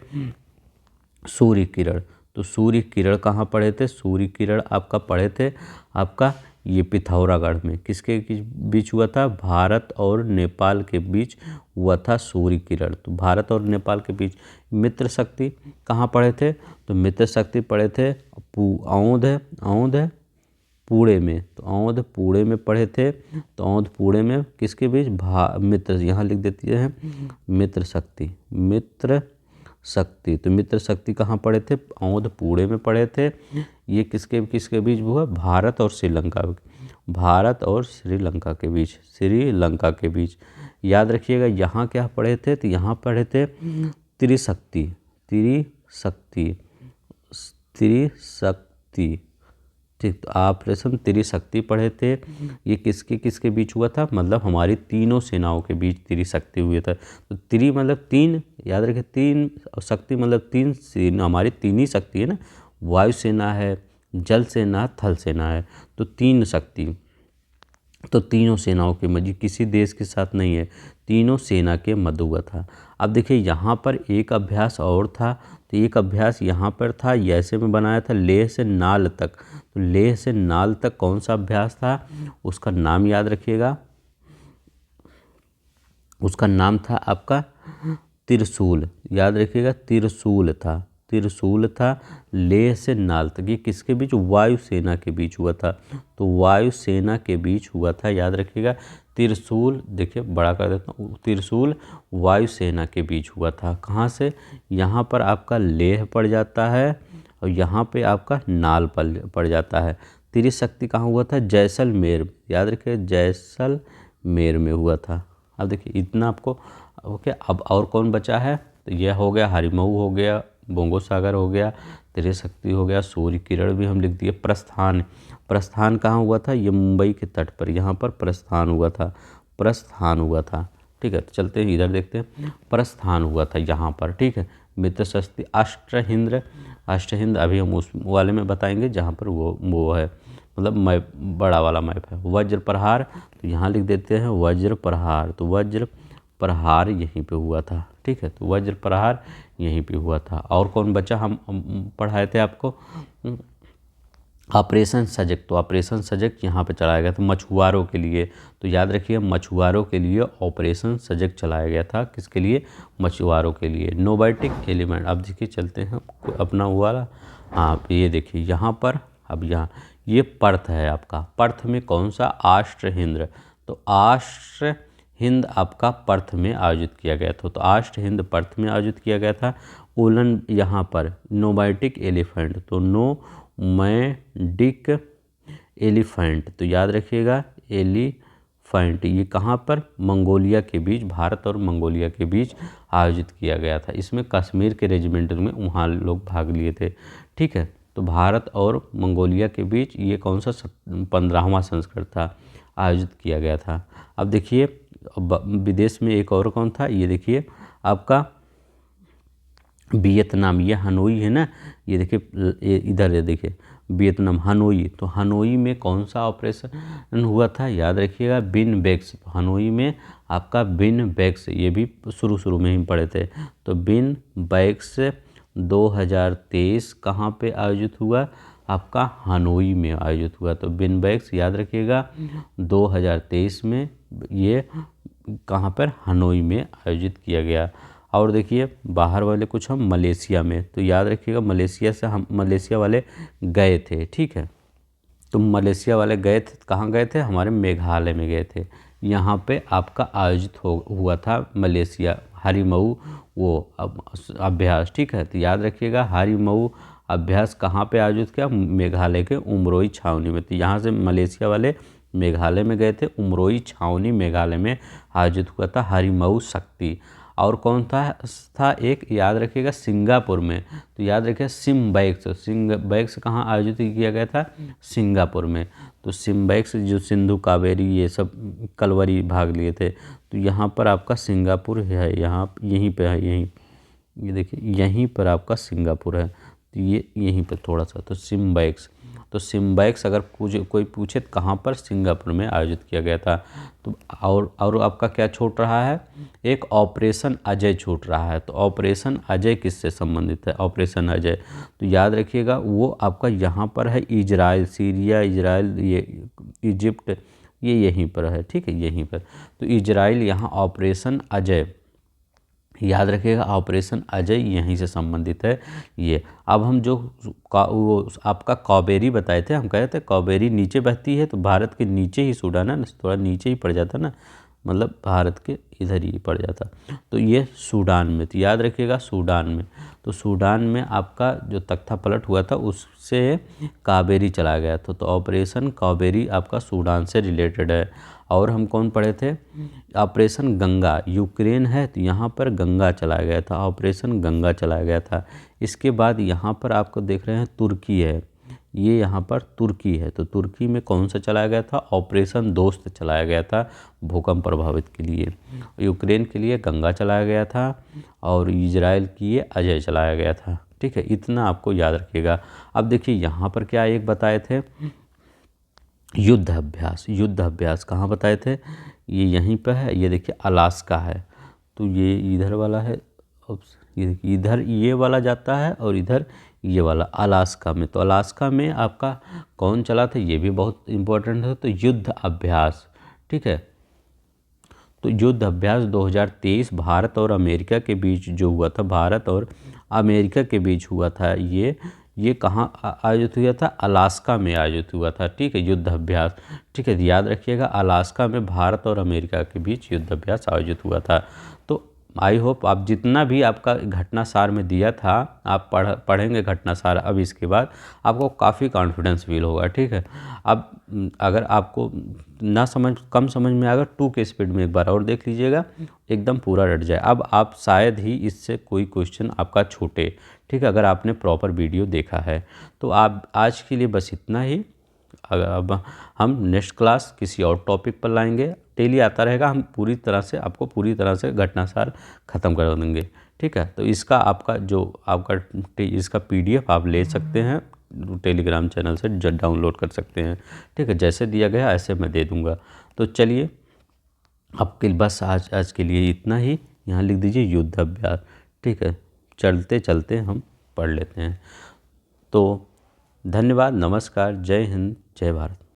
सूर्य किरण। तो सूर्य किरण कहाँ पढ़े थे, सूर्य किरण आपका पढ़े थे आपका ये पिथौरागढ़ में। किसके बीच हुआ था, भारत और नेपाल के बीच हुआ था सूर्य किरण। तो भारत और नेपाल के बीच। मित्र शक्ति कहाँ पढ़े थे, तो मित्र शक्ति पढ़े थे औंध पूणे में। तो औंध पूणे में पढ़े थे। तो औंध पूणे में किसके बीच, मित्र, यहाँ लिख देते हैं मित्र शक्ति, मित्र शक्ति। तो मित्र शक्ति कहाँ पढ़े थे, औंध पूणे में पढ़े थे। ये किसके किसके बीच हुआ, भारत और श्रीलंका, भारत और श्रीलंका के बीच, श्रीलंका के बीच। याद रखिएगा यहाँ क्या पढ़े थे, तो यहाँ पढ़े थे त्रिशक्ति, त्रिशक्ति, त्रिशक्ति, ठीक। तो ऑपरेशन त्रिशक्ति पढ़े थे। ये किसके किसके बीच हुआ था, मतलब हमारी तीनों सेनाओं के बीच त्रिशक्ति हुए था। तो त्रि मतलब तीन, याद रखिए तीन, और शक्ति मतलब तीन सेना, हमारी तीन ही शक्ति है ना, वायुसेना है, जल सेना, थल सेना है। तो तीन शक्ति, तो तीनों सेनाओं के मध्य, किसी देश के साथ नहीं है, तीनों सेना के मध्य हुआ था। अब देखिए यहाँ पर एक अभ्यास और था। तो एक अभ्यास यहाँ पर था, ऐसे में बनाया था, लेह से नाल तक। तो लेह से नाल तक कौन सा अभ्यास था, उसका नाम याद रखिएगा, उसका नाम था आपका त्रिशूल। याद रखिएगा त्रिशूल था, त्रिशूल था। लेह से नाल तक ये किसके बीच, वायुसेना के बीच हुआ था। तो वायुसेना के बीच हुआ था, याद रखिएगा त्रिशूल। देखिए बड़ा कर देता हूँ, त्रिशूल वायुसेना के बीच हुआ था। कहाँ से, यहाँ पर आपका लेह पड़ जाता है और यहाँ पे आपका नाल पड़ जाता है। त्रिशक्ति कहाँ हुआ था, जैसलमेर, याद रखिए जैसलमेर में हुआ था। अब देखिए इतना आपको ओके। अब और कौन बचा है, तो यह हो गया हरिमऊ हो गया, बोंगो सागर हो गया, त्रिशक्ति हो गया, सूर्य किरण भी हम लिख दिए। प्रस्थान, प्रस्थान कहाँ हुआ था, ये मुंबई के तट पर, यहाँ पर प्रस्थान हुआ था, प्रस्थान हुआ था, ठीक है। तो चलते हैं इधर देखते हैं, प्रस्थान हुआ था यहाँ पर, ठीक है। मित्र शक्ति, अष्टहिंद्र, अष्टहिंद्र अभी हम उस वाले में बताएंगे जहाँ पर वो है, मतलब मैप, बड़ा वाला मैप है। वज्र प्रहार, तो यहाँ लिख देते हैं वज्र प्रहार। तो वज्र प्रहार यहीं पे हुआ था, ठीक है। तो वज्र प्रहार यहीं पे हुआ था। और कौन बचा, हम पढ़ाए थे आपको ऑपरेशन सजग। तो ऑपरेशन सजग यहाँ पे चलाया गया था मछुआरों के लिए। तो याद रखिए मछुआरों के लिए ऑपरेशन सजग चलाया गया था। किसके लिए, मछुआरों के लिए। नोबायोटिक एलिमेंट, अब देखिए चलते हैं अपना वो वाला, हाँ ये देखिए यहाँ पर, अब यहाँ ये पर्थ है आपका, पर्थ में कौन सा, आष्ट्रहिंद। तो आष्ट्रहिंद आपका पर्थ में आयोजित किया गया था। तो आष्ट्रहिंद पर्थ में आयोजित किया गया था। ओलन यहाँ पर नोबायोटिक एलिफेंट, तो नोमैडिक एलिफेंट, तो याद रखिएगा एलिफेंट, ये कहाँ पर, मंगोलिया के बीच, भारत और मंगोलिया के बीच आयोजित किया गया था। इसमें कश्मीर के रेजिमेंटल में वहाँ लोग भाग लिए थे, ठीक है। तो भारत और मंगोलिया के बीच ये कौन सा 15वां संस्करण था, आयोजित किया गया था। अब देखिए विदेश में एक और कौन था, ये देखिए आपका वियतनाम, ये हनोई है ना, ये देखिए इधर है, देखिए वियतनाम हनोई। तो हनोई में कौन सा ऑपरेशन हुआ था, याद रखिएगा बिन बेक्स। तो हनोई में आपका बिन बेक्स, ये भी शुरू में ही पढ़े थे। तो बिन बेक्स 2023 कहाँ पे आयोजित हुआ, आपका हनोई में आयोजित हुआ। तो बिन बेक्स याद रखिएगा 2023 में ये कहाँ पर, हनोई में आयोजित किया गया। और देखिए बाहर वाले कुछ हम मलेशिया में, तो याद रखिएगा मलेशिया से हम, मलेशिया वाले गए थे, ठीक है। तो मलेशिया वाले गए थे, कहाँ गए थे, हमारे मेघालय में गए थे। यहाँ पे आपका आयोजित हुआ था मलेशिया हरिमऊ वो अभ्यास, ठीक है। तो याद रखिएगा हरिमऊ अभ्यास कहाँ पे आयोजित किया, मेघालय के उमरोई छावनी में। तो यहाँ से मलेशिया वाले मेघालय में गए थे। उमरोई छावनी मेघालय में आयोजित हुआ था हरिमऊ शक्ति। और कौन था एक, याद रखिएगा, सिंगापुर में। तो याद रखिएगा सिम्बैक्स कहाँ आयोजित किया गया था, सिंगापुर में। तो सिम्बैक्स जो सिंधु कावेरी ये सब कलवरी भाग लिए थे, तो यहाँ पर आपका सिंगापुर है, यहाँ यहीं पे है, यहीं ये देखिए यहीं पर आपका सिंगापुर है। तो ये यहीं पर थोड़ा सा, तो सिम्बैक्स अगर कोई पूछे तो कहाँ पर, सिंगापुर में आयोजित किया गया था। तो और आपका क्या छूट रहा है, एक ऑपरेशन अजय छूट रहा है। तो ऑपरेशन अजय किससे संबंधित है, ऑपरेशन अजय, तो याद रखिएगा वो आपका यहाँ पर है, इजराइल, सीरिया, इजराइल, ये इजिप्ट, ये यहीं पर है, ठीक है, यहीं पर। तो इजराइल यहाँ ऑपरेशन अजय, याद रखिएगा ऑपरेशन अजय यहीं से संबंधित है ये। अब हम जो वो आपका कावेरी बताए थे, हम कहे थे कावेरी नीचे बहती है, तो भारत के नीचे ही सूडान है ना, थोड़ा नीचे ही पड़ जाता ना, मतलब भारत के इधर ही पड़ जाता। तो ये सूडान में, तो याद रखिएगा सूडान में। तो सूडान में आपका जो तख्ता पलट हुआ था उससे कावेरी चला गया था। तो ऑपरेशन कावेरी आपका सूडान से रिलेटेड है। और हम कौन पढ़े थे, ऑपरेशन गंगा, यूक्रेन है तो यहाँ पर गंगा चला गया था, ऑपरेशन गंगा चला गया था। इसके बाद यहाँ पर आपको देख रहे हैं तुर्की है, ये यहाँ पर तुर्की है। तो तुर्की में कौन सा चलाया गया था, ऑपरेशन दोस्त चलाया गया था भूकंप प्रभावित के लिए। यूक्रेन के लिए गंगा चलाया गया था और इजराइल के लिए अजय चलाया गया था, ठीक है, इतना आपको याद रखिएगा। अब देखिए यहाँ पर क्या एक बताए थे, युद्ध अभ्यास कहाँ बताए थे, ये यहीं पर है, ये देखिए अलास्का है। तो ये इधर वाला है, ये देखिए इधर ये वाला जाता है और इधर ये वाला अलास्का में। तो अलास्का में आपका कौन चला था, ये भी बहुत इम्पोर्टेंट है। तो युद्ध अभ्यास, ठीक है। तो युद्ध अभ्यास 2023 भारत और अमेरिका के बीच जो हुआ था, भारत और अमेरिका के बीच हुआ था, ये कहाँ आयोजित हुआ था, अलास्का में आयोजित हुआ था, ठीक है, युद्ध अभ्यास, ठीक है। याद रखिएगा अलास्का में भारत और अमेरिका के बीच युद्ध अभ्यास आयोजित हुआ था। तो आई होप आप जितना भी आपका घटना सार में दिया था, आप पढ़ेंगे घटना सार, अब इसके बाद आपको काफ़ी कॉन्फिडेंस फील होगा, ठीक है। अब अगर आपको कम समझ में आएगा, 2 के स्पीड में एक बार और देख लीजिएगा, एकदम पूरा रट जाए। अब आप शायद ही इससे कोई क्वेश्चन आपका छूटे, ठीक है, अगर आपने प्रॉपर वीडियो देखा है। तो आप आज के लिए बस इतना ही। अब हम नेक्स्ट क्लास किसी और टॉपिक पर लाएंगे, डेली आता रहेगा, हम आपको पूरी तरह से घटनासार ख़त्म कर देंगे, ठीक है। तो इसका इसका PDF आप ले सकते हैं, टेलीग्राम चैनल से डाउनलोड कर सकते हैं, ठीक है। जैसे दिया गया ऐसे मैं दे दूँगा। तो चलिए आपके बस आज के लिए इतना ही। यहाँ लिख दीजिए युद्ध अभ्यास, ठीक है, चलते चलते हम पढ़ लेते हैं। तो धन्यवाद, नमस्कार, जय हिंद, जय भारत।